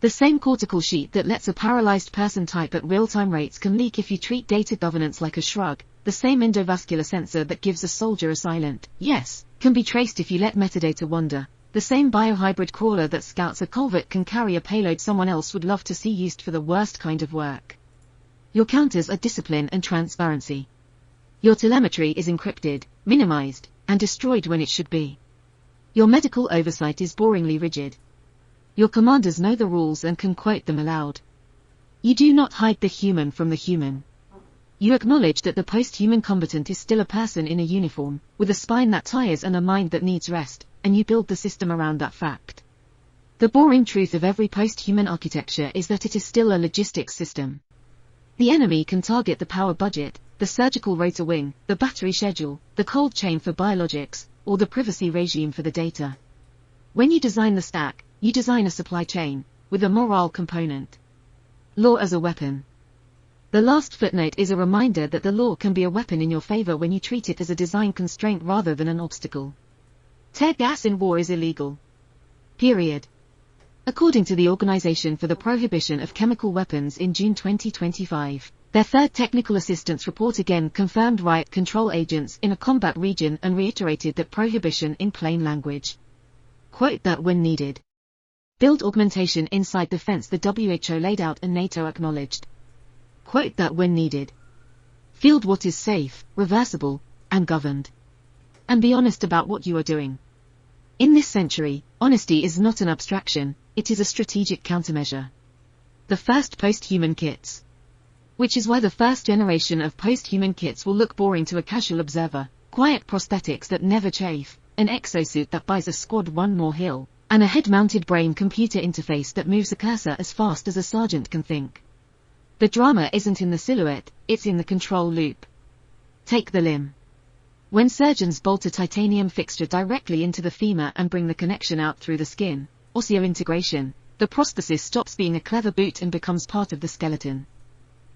The same cortical sheet that lets a paralyzed person type at real-time rates can leak if you treat data governance like a shrug. The same endovascular sensor that gives a soldier a silent yes can be traced if you let metadata wander. The same biohybrid crawler that scouts a culvert can carry a payload someone else would love to see used for the worst kind of work. Your counters are discipline and transparency. Your telemetry is encrypted, minimized, and destroyed when it should be. Your medical oversight is boringly rigid. Your commanders know the rules and can quote them aloud. You do not hide the human from the human. You acknowledge that the post-human combatant is still a person in a uniform, with a spine that tires and a mind that needs rest, and you build the system around that fact. The boring truth of every post-human architecture is that it is still a logistics system. The enemy can target the power budget, the surgical rotor wing, the battery schedule, the cold chain for biologics, or the privacy regime for the data. When you design the stack, you design a supply chain, with a moral component. Law as a weapon. The last footnote is a reminder that the law can be a weapon in your favor when you treat it as a design constraint rather than an obstacle. Tear gas in war is illegal. Period. According to the Organization for the Prohibition of Chemical Weapons in June 2025, their third technical assistance report again confirmed riot control agents in a combat region and reiterated that prohibition in plain language. Quote that when needed. Build augmentation inside the fence the WHO laid out and NATO acknowledged. Quote that when needed. Field what is safe, reversible, and governed. And be honest about what you are doing. In this century, honesty is not an abstraction, it is a strategic countermeasure. The first post-human kits. Which is why the first generation of post-human kits will look boring to a casual observer, quiet prosthetics that never chafe, an exosuit that buys a squad one more hill, and a head-mounted brain-computer interface that moves a cursor as fast as a sergeant can think. The drama isn't in the silhouette, it's in the control loop. Take the limb. When surgeons bolt a titanium fixture directly into the femur and bring the connection out through the skin, osseointegration, the prosthesis stops being a clever boot and becomes part of the skeleton.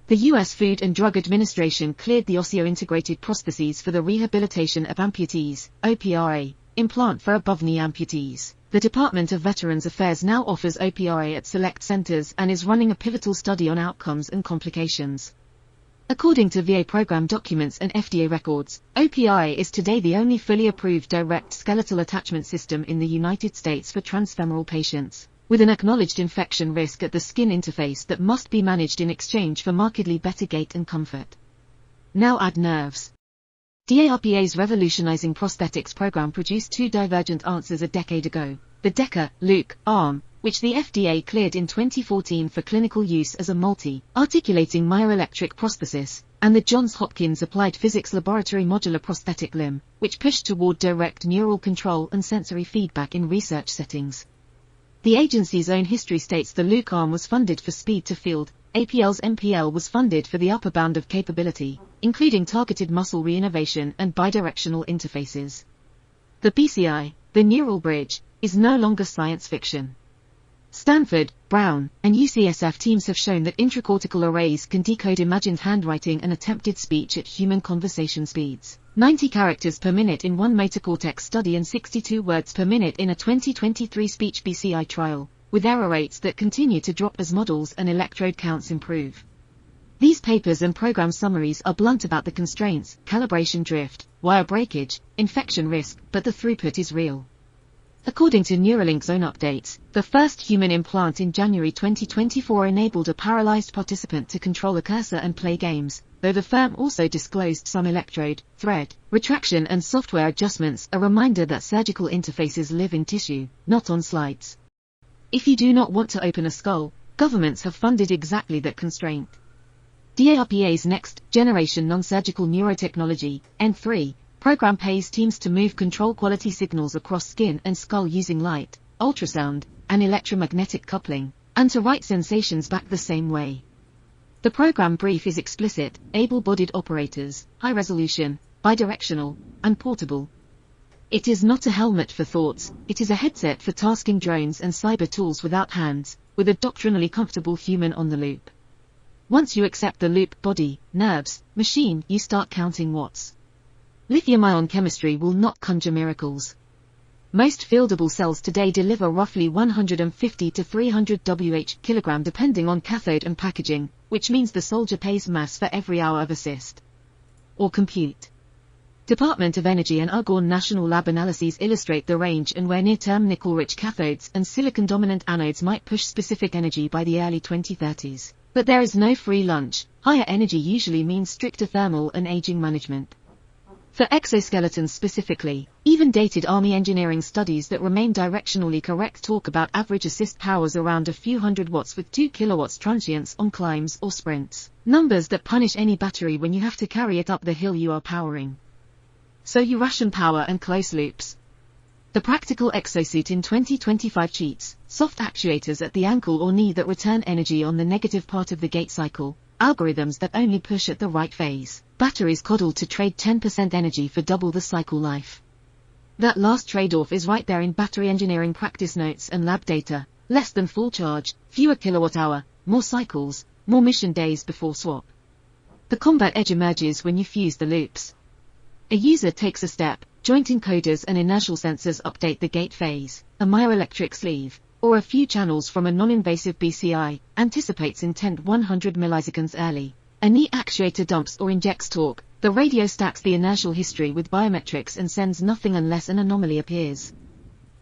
The U.S. Food and Drug Administration cleared the osseointegrated prostheses for the rehabilitation of amputees, OPRA, implant for above-knee amputees. The Department of Veterans Affairs now offers OPRA at select centers and is running a pivotal study on outcomes and complications. According to VA program documents and FDA records, OPRA is today the only fully approved direct skeletal attachment system in the United States for transfemoral patients, with an acknowledged infection risk at the skin interface that must be managed in exchange for markedly better gait and comfort. Now add nerves. DARPA's revolutionizing prosthetics program produced two divergent answers a decade ago: the DECA, Luke, arm, which the FDA cleared in 2014 for clinical use as a multi-articulating myoelectric prosthesis, and the Johns Hopkins Applied Physics Laboratory modular prosthetic limb, which pushed toward direct neural control and sensory feedback in research settings. The agency's own history states the Luke arm was funded for speed to field, APL's MPL was funded for the upper bound of capability, including targeted muscle reinnervation and bidirectional interfaces. The BCI, the neural bridge, is no longer science fiction. Stanford, Brown, and UCSF teams have shown that intracortical arrays can decode imagined handwriting and attempted speech at human conversation speeds, 90 characters per minute in one motor cortex study and 62 words per minute in a 2023 speech BCI trial, with error rates that continue to drop as models and electrode counts improve. These papers and program summaries are blunt about the constraints, calibration drift, wire breakage, infection risk, but the throughput is real. According to Neuralink's own updates, the first human implant in January 2024 enabled a paralyzed participant to control a cursor and play games, though the firm also disclosed some electrode, thread, retraction and software adjustments, a reminder that surgical interfaces live in tissue, not on slides. If you do not want to open a skull, governments have funded exactly that constraint. DARPA's Next Generation Non-Surgical Neurotechnology, N3, program pays teams to move control quality signals across skin and skull using light, ultrasound, and electromagnetic coupling, and to write sensations back the same way. The program brief is explicit: able-bodied operators, high resolution, bidirectional, and portable. It is not a helmet for thoughts, it is a headset for tasking drones and cyber tools without hands, with a doctrinally comfortable human on the loop. Once you accept the loop body, nerves, machine, you start counting watts. Lithium-ion chemistry will not conjure miracles. Most fieldable cells today deliver roughly 150 to 300 Wh/kg depending on cathode and packaging, which means the soldier pays mass for every hour of assist. Or compute. Department of Energy and Argonne National Lab analyses illustrate the range and where near-term nickel-rich cathodes and silicon-dominant anodes might push specific energy by the early 2030s. But there is no free lunch. Higher energy usually means stricter thermal and aging management. For exoskeletons specifically, even dated Army engineering studies that remain directionally correct talk about average assist powers around a few hundred watts with 2 kilowatts transients on climbs or sprints, numbers that punish any battery when you have to carry it up the hill you are powering. So you ration power and close loops. The practical exosuit in 2025 cheats, soft actuators at the ankle or knee that return energy on the negative part of the gait cycle, algorithms that only push at the right phase, batteries coddled to trade 10% energy for double the cycle life. That last trade-off is right there in battery engineering practice notes and lab data: less than full charge, fewer kilowatt-hour, more cycles, more mission days before swap. The combat edge emerges when you fuse the loops. A user takes a step, joint encoders and inertial sensors update the gate phase, a myoelectric sleeve, or a few channels from a non-invasive BCI, anticipates intent 100 milliseconds early. A knee actuator dumps or injects torque, the radio stacks the inertial history with biometrics and sends nothing unless an anomaly appears.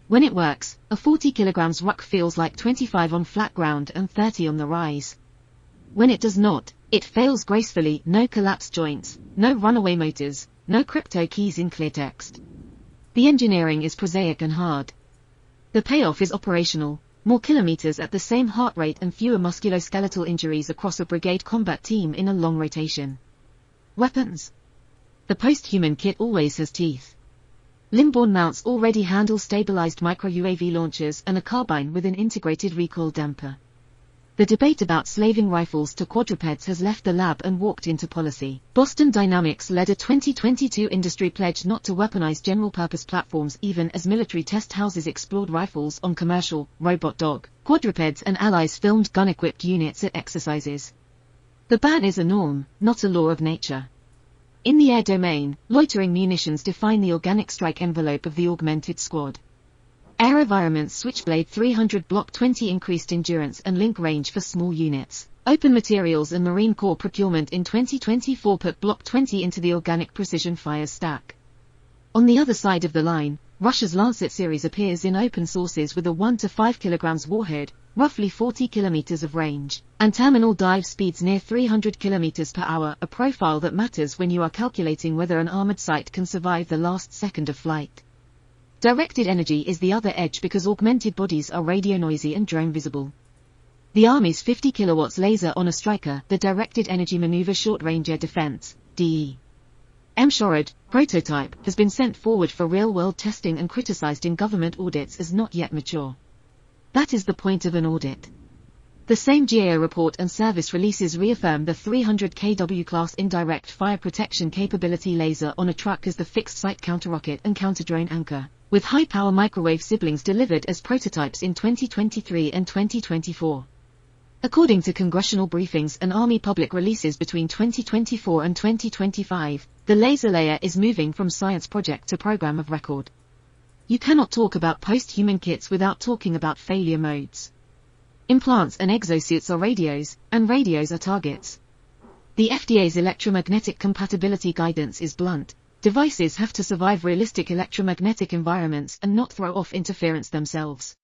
When it works, a 40 kg ruck feels like 25 on flat ground and 30 on the rise. When it does not, it fails gracefully: no collapsed joints, no runaway motors, no crypto keys in clear text. The engineering is prosaic and hard. The payoff is operational: more kilometers at the same heart rate and fewer musculoskeletal injuries across a brigade combat team in a long rotation. Weapons. The Posthuman kit always has teeth. Limb-borne mounts already handle stabilized micro-UAV launchers and a carbine with an integrated recoil damper. The debate about slaving rifles to quadrupeds has left the lab and walked into policy. Boston Dynamics led a 2022 industry pledge not to weaponize general-purpose platforms even as military test houses explored rifles on commercial, robot dog, quadrupeds and allies filmed gun-equipped units at exercises. The ban is a norm, not a law of nature. In the air domain, loitering munitions define the organic strike envelope of the augmented squad. AeroVironment's Switchblade 300 Block 20 increased endurance and link range for small units. Open Materials and Marine Corps procurement in 2024 put Block 20 into the Organic Precision Fires stack. On the other side of the line, Russia's Lancet series appears in open sources with a 1 to 5 kg warhead, roughly 40 km of range, and terminal dive speeds near 300 km per hour, a profile that matters when you are calculating whether an armored site can survive the last second of flight. Directed energy is the other edge because augmented bodies are radio noisy and drone visible. The Army's 50 kilowatts laser on a Striker, the Directed Energy Maneuver Short-Range Air Defense, DE. M-SHORAD, prototype, has been sent forward for real-world testing and criticized in government audits as not yet mature. That is the point of an audit. The same GAO report and service releases reaffirm the 300 kW class indirect fire protection capability laser on a truck as the fixed-site counter-rocket and counter-drone anchor, with high-power microwave siblings delivered as prototypes in 2023 and 2024. According to congressional briefings and Army public releases between 2024 and 2025, the laser layer is moving from science project to program of record. You cannot talk about post-human kits without talking about failure modes. Implants and exosuits are radios, and radios are targets. The FDA's electromagnetic compatibility guidance is blunt. Devices have to survive realistic electromagnetic environments and not throw off interference themselves.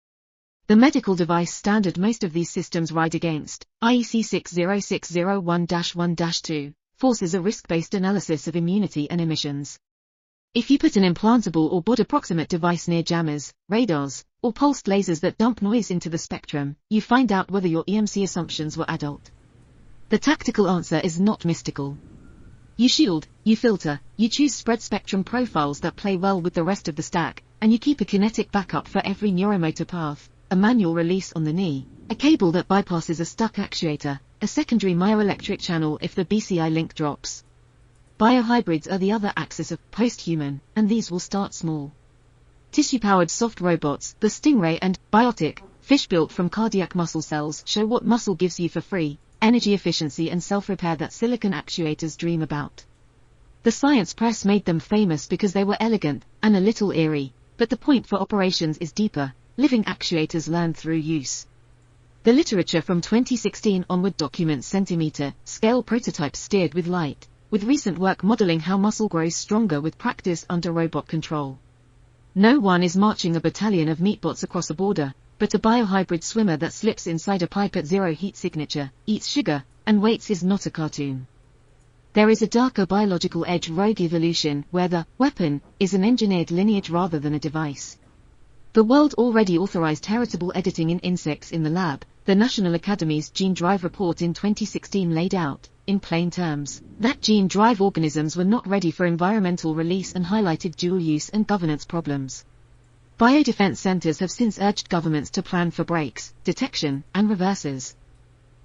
The medical device standard most of these systems ride against, IEC 60601-1-2, forces a risk-based analysis of immunity and emissions. If you put an implantable or bod-approximate device near jammers, radars, or pulsed lasers that dump noise into the spectrum, you find out whether your EMC assumptions were adult. The tactical answer is not mystical. You shield, you filter, you choose spread spectrum profiles that play well with the rest of the stack, and you keep a kinetic backup for every neuromotor path, a manual release on the knee, a cable that bypasses a stuck actuator, a secondary myoelectric channel if the BCI link drops. Biohybrids are the other axis of posthuman, and these will start small. Tissue-powered soft robots, the Stingray and Biotic, fish built from cardiac muscle cells, show what muscle gives you for free, energy efficiency and self-repair that silicon actuators dream about. The science press made them famous because they were elegant, and a little eerie, but the point for operations is deeper. Living actuators learn through use. The literature from 2016 onward documents centimeter-scale prototypes steered with light, with recent work modeling how muscle grows stronger with practice under robot control. No one is marching a battalion of meatbots across a border, but a biohybrid swimmer that slips inside a pipe at zero heat signature, eats sugar, and waits is not a cartoon. There is a darker biological edge, rogue evolution, where the weapon is an engineered lineage rather than a device. The world already authorized heritable editing in insects in the lab. The National Academy's Gene Drive report in 2016 laid out, in plain terms, that gene drive organisms were not ready for environmental release and highlighted dual use and governance problems. Biodefense centers have since urged governments to plan for breaks, detection, and reversers.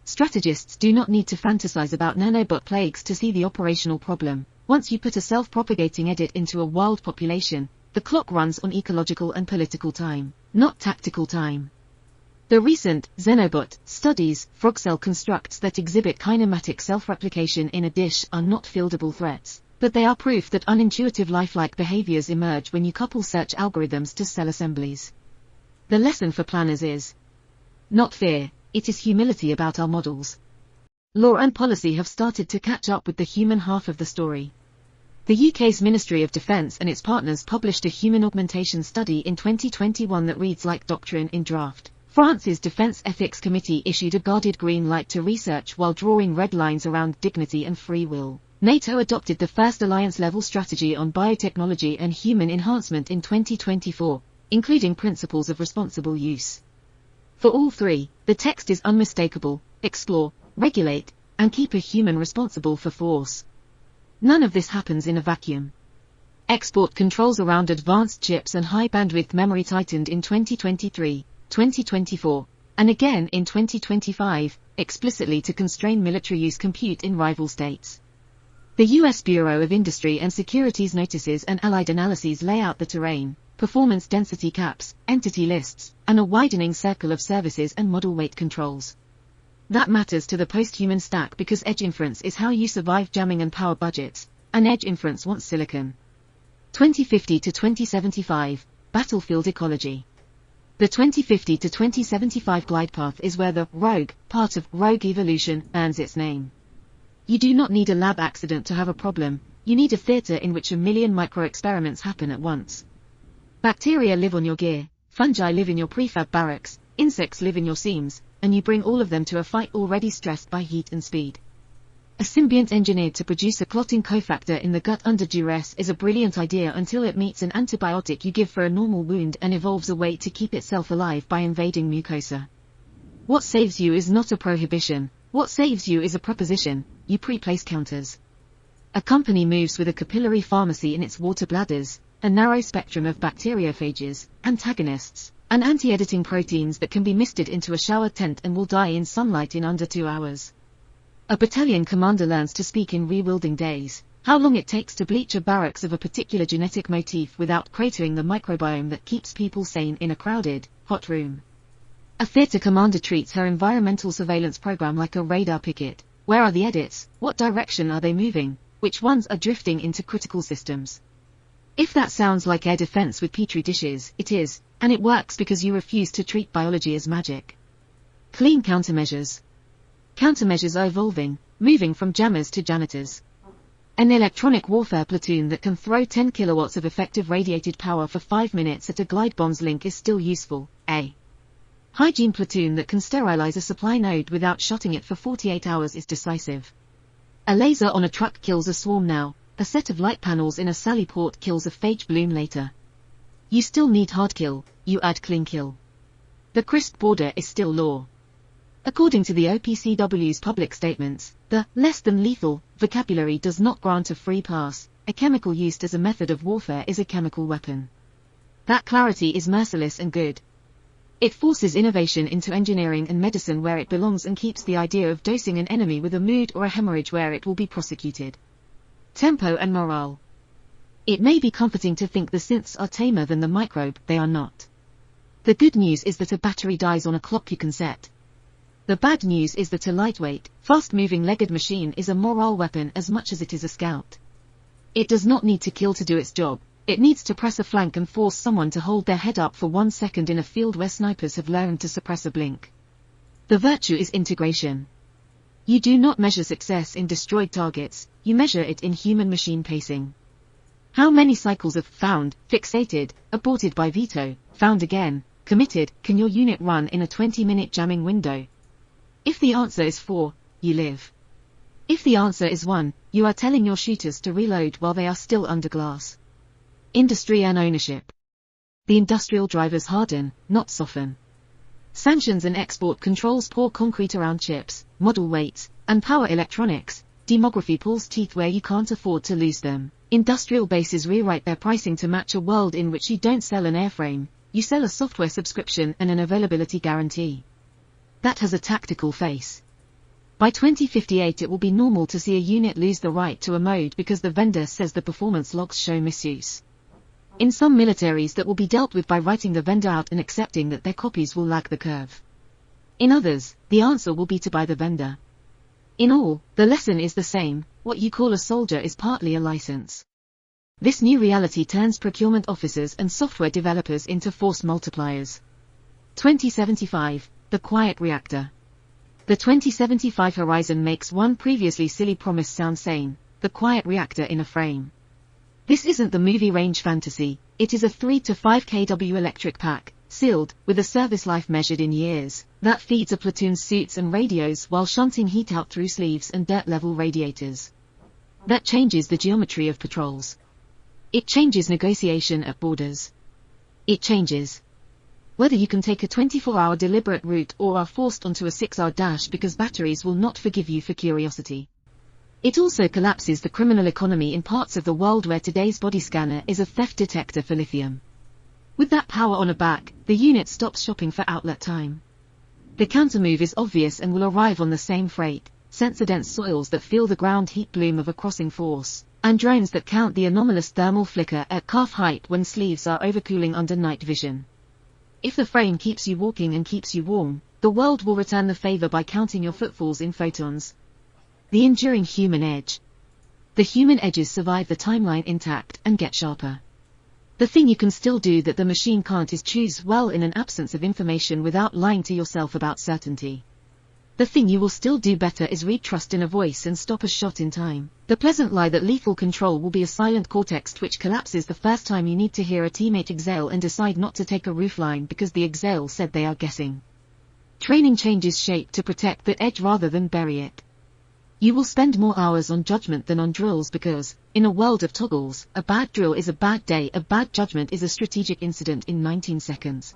Strategists do not need to fantasize about nanobot plagues to see the operational problem. Once you put a self-propagating edit into a wild population, the clock runs on ecological and political time, not tactical time. The recent Xenobot studies, frog cell constructs that exhibit kinematic self-replication in a dish are not fieldable threats, but they are proof that unintuitive lifelike behaviors emerge when you couple search algorithms to cell assemblies. The lesson for planners is not fear, it is humility about our models. Law and policy have started to catch up with the human half of the story. The UK's Ministry of Defence and its partners published a human augmentation study in 2021 that reads like doctrine in draft. France's Defence Ethics Committee issued a guarded green light to research while drawing red lines around dignity and free will. NATO adopted the first alliance-level strategy on biotechnology and human enhancement in 2024, including principles of responsible use. For all three, the text is unmistakable: explore, regulate, and keep a human responsible for force. None of this happens in a vacuum. Export controls around advanced chips and high-bandwidth memory tightened in 2023, 2024, and again in 2025, explicitly to constrain military use compute in rival states. The U.S. Bureau of Industry and Security's notices and allied analyses lay out the terrain, performance density caps, entity lists, and a widening circle of services and model weight controls. That matters to the posthuman stack because edge inference is how you survive jamming and power budgets, and edge inference wants silicon. 2050 to 2075, Battlefield Ecology. The 2050 to 2075 glide path is where the rogue part of rogue evolution earns its name. You do not need a lab accident to have a problem, you need a theater in which 1 million micro-experiments happen at once. Bacteria live on your gear, fungi live in your prefab barracks, insects live in your seams, and you bring all of them to a fight already stressed by heat and speed. A symbiont engineered to produce a clotting cofactor in the gut under duress is a brilliant idea until it meets an antibiotic you give for a normal wound and evolves a way to keep itself alive by invading mucosa. What saves you is not a prohibition, what saves you is a proposition: you pre-place counters. A company moves with a capillary pharmacy in its water bladders, a narrow spectrum of bacteriophages, antagonists, and anti-editing proteins that can be misted into a shower tent and will die in sunlight in under 2 hours. A battalion commander learns to speak in rewilding days, how long it takes to bleach a barracks of a particular genetic motif without cratering the microbiome that keeps people sane in a crowded, hot room. A theater commander treats her environmental surveillance program like a radar picket. Where are the edits? What direction are they moving? Which ones are drifting into critical systems? If that sounds like air defense with petri dishes, it is, and it works because you refuse to treat biology as magic. Clean countermeasures. Countermeasures are evolving, moving from jammers to janitors. An electronic warfare platoon that can throw 10 kilowatts of effective radiated power for 5 minutes at a glide bomb's link is still useful. A hygiene platoon that can sterilize a supply node without shutting it for 48 hours is decisive. A laser on a truck kills a swarm now, a set of light panels in a sally port kills a phage balloon later. You still need hard kill, you add clean kill. The crisp border is still law. According to the OPCW's public statements, the less than lethal vocabulary does not grant a free pass. A chemical used as a method of warfare is a chemical weapon. That clarity is merciless and good. It forces innovation into engineering and medicine where it belongs and keeps the idea of dosing an enemy with a mood or a hemorrhage where it will be prosecuted. Tempo and morale. It may be comforting to think the synths are tamer than the microbe, they are not. The good news is that a battery dies on a clock you can set. The bad news is that a lightweight, fast-moving legged machine is a morale weapon as much as it is a scout. It does not need to kill to do its job. It needs to press a flank and force someone to hold their head up for 1 second in a field where snipers have learned to suppress a blink. The virtue is integration. You do not measure success in destroyed targets, you measure it in human-machine pacing. How many cycles of found, fixated, aborted by veto, found again, committed, can your unit run in a 20-minute jamming window? If the answer is 4, you live. If the answer is 1, you are telling your shooters to reload while they are still under glass. Industry and ownership. The industrial drivers harden, not soften. Sanctions and export controls pour concrete around chips, model weights, and power electronics. Demography pulls teeth where you can't afford to lose them. Industrial bases rewrite their pricing to match a world in which you don't sell an airframe, you sell a software subscription and an availability guarantee. That has a tactical face. By 2058 it will be normal to see a unit lose the right to a mode because the vendor says the performance logs show misuse. In some militaries that will be dealt with by writing the vendor out and accepting that their copies will lag the curve. In others, the answer will be to buy the vendor. In all, the lesson is the same: what you call a soldier is partly a license. This new reality turns procurement officers and software developers into force multipliers. 2075, the quiet reactor. The 2075 horizon makes one previously silly promise sound sane: the quiet reactor in a frame. This isn't the movie range fantasy, it is a 3 to 5 kW electric pack, sealed, with a service life measured in years, that feeds a platoon's suits and radios while shunting heat out through sleeves and dirt-level radiators. That changes the geometry of patrols. It changes negotiation at borders. It changes whether you can take a 24-hour deliberate route or are forced onto a 6-hour dash because batteries will not forgive you for curiosity. It also collapses the criminal economy in parts of the world where today's body scanner is a theft detector for lithium. With that power on a back, the unit stops shopping for outlet time. The countermove is obvious and will arrive on the same freight, sensor-dense soils that feel the ground heat bloom of a crossing force, and drones that count the anomalous thermal flicker at calf height when sleeves are overcooling under night vision. If the frame keeps you walking and keeps you warm, the world will return the favor by counting your footfalls in photons. The enduring human edge. The human edges survive the timeline intact and get sharper. The thing you can still do that the machine can't is choose well in an absence of information without lying to yourself about certainty. The thing you will still do better is read trust in a voice and stop a shot in time. The pleasant lie that lethal control will be a silent cortex which collapses the first time you need to hear a teammate exhale and decide not to take a roofline because the exhale said they are guessing. Training changes shape to protect that edge rather than bury it. You will spend more hours on judgment than on drills because, in a world of toggles, a bad drill is a bad day, a bad judgment is a strategic incident in 19 seconds.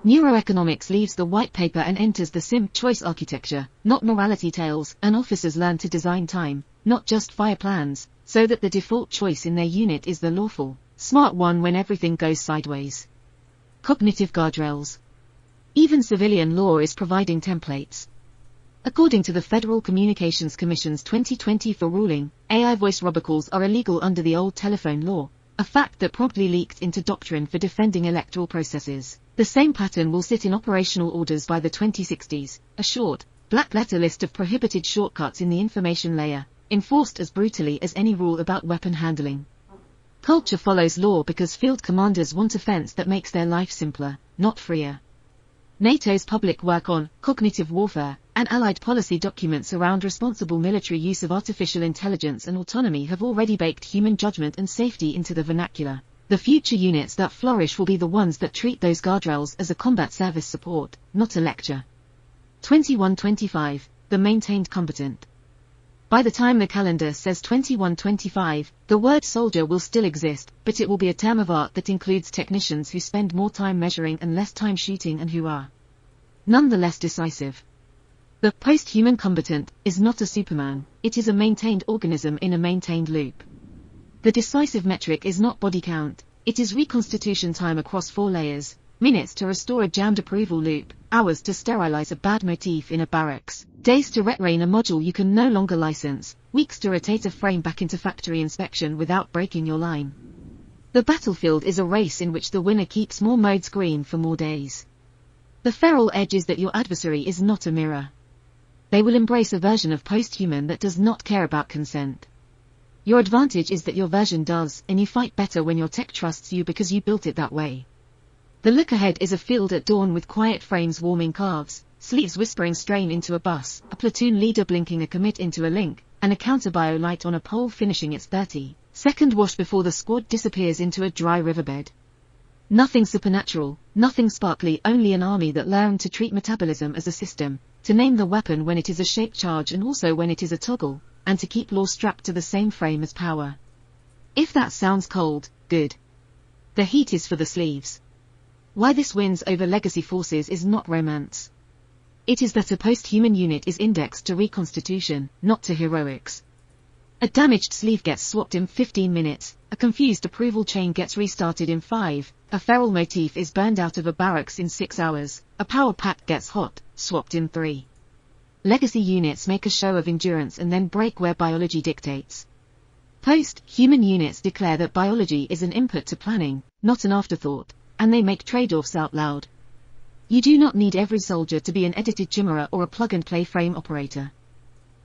Neuroeconomics leaves the white paper and enters the sim choice architecture, not morality tales, and officers learn to design time, not just fire plans, so that the default choice in their unit is the lawful, smart one when everything goes sideways. Cognitive guardrails. Even civilian law is providing templates. According to the Federal Communications Commission's 2024 ruling, AI voice robocalls are illegal under the old telephone law, a fact that promptly leaked into doctrine for defending electoral processes. The same pattern will sit in operational orders by the 2060s, a short, black letter list of prohibited shortcuts in the information layer, enforced as brutally as any rule about weapon handling. Culture follows law because field commanders want a fence that makes their life simpler, not freer. NATO's public work on cognitive warfare and allied policy documents around responsible military use of artificial intelligence and autonomy have already baked human judgment and safety into the vernacular. The future units that flourish will be the ones that treat those guardrails as a combat service support, not a lecture. 2125, the maintained combatant. By the time the calendar says 2125, the word soldier will still exist, but it will be a term of art that includes technicians who spend more time measuring and less time shooting and who are nonetheless decisive. The post-human combatant is not a Superman, it is a maintained organism in a maintained loop. The decisive metric is not body count, it is reconstitution time across 4 layers, minutes to restore a jammed approval loop, hours to sterilize a bad motif in a barracks, days to retrain a module you can no longer license, weeks to rotate a frame back into factory inspection without breaking your line. The battlefield is a race in which the winner keeps more modes green for more days. The feral edge is that your adversary is not a mirror. They will embrace a version of post-human that does not care about consent. Your advantage is that your version does, and you fight better when your tech trusts you because you built it that way. The look ahead is a field at dawn with quiet frames warming calves, sleeves whispering strain into a bus, a platoon leader blinking a commit into a link, and a counter-bio light on a pole finishing its 30-second wash before the squad disappears into a dry riverbed. Nothing supernatural, nothing sparkly, only an army that learned to treat metabolism as a system, to name the weapon when it is a shape charge and also when it is a toggle, and to keep law strapped to the same frame as power. If that sounds cold, good. The heat is for the sleeves. Why this wins over legacy forces is not romance. It is that a post-human unit is indexed to reconstitution, not to heroics. A damaged sleeve gets swapped in 15 minutes, a confused approval chain gets restarted in 5, a feral motif is burned out of a barracks in 6 hours, a power pack gets hot, swapped in 3. Legacy units make a show of endurance and then break where biology dictates. Post-human units declare that biology is an input to planning, not an afterthought, and they make trade-offs out loud. You do not need every soldier to be an edited chimera or a plug-and-play frame operator.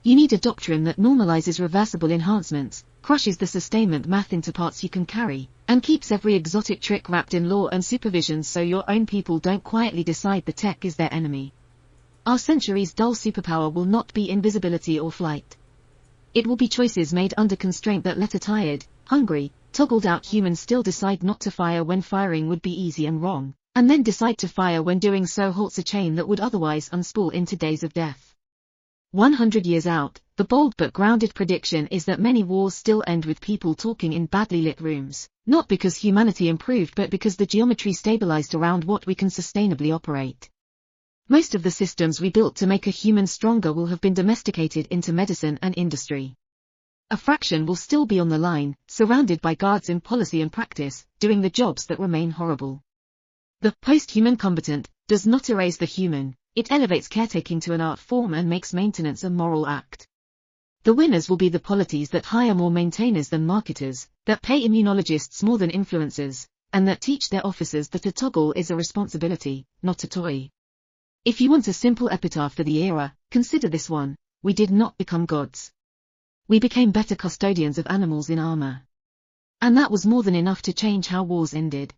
You need a doctrine that normalizes reversible enhancements, crushes the sustainment math into parts you can carry, and keeps every exotic trick wrapped in law and supervision so your own people don't quietly decide the tech is their enemy. Our century's dull superpower will not be invisibility or flight. It will be choices made under constraint that let a tired, hungry, toggled-out human still decide not to fire when firing would be easy and wrong, and then decide to fire when doing so halts a chain that would otherwise unspool into days of death. 100 years out, the bold but grounded prediction is that many wars still end with people talking in badly lit rooms, not because humanity improved but because the geometry stabilized around what we can sustainably operate. Most of the systems we built to make a human stronger will have been domesticated into medicine and industry. A fraction will still be on the line, surrounded by guards in policy and practice, doing the jobs that remain horrible. The post-human combatant does not erase the human, It elevates caretaking to an art form and makes maintenance a moral act. The winners will be the polities that hire more maintainers than marketers, that pay immunologists more than influencers, and that teach their officers that a toggle is a responsibility, not a toy. If you want a simple epitaph for the era, consider this one: we did not become gods. We became better custodians of animals in armor. And that was more than enough to change how wars ended.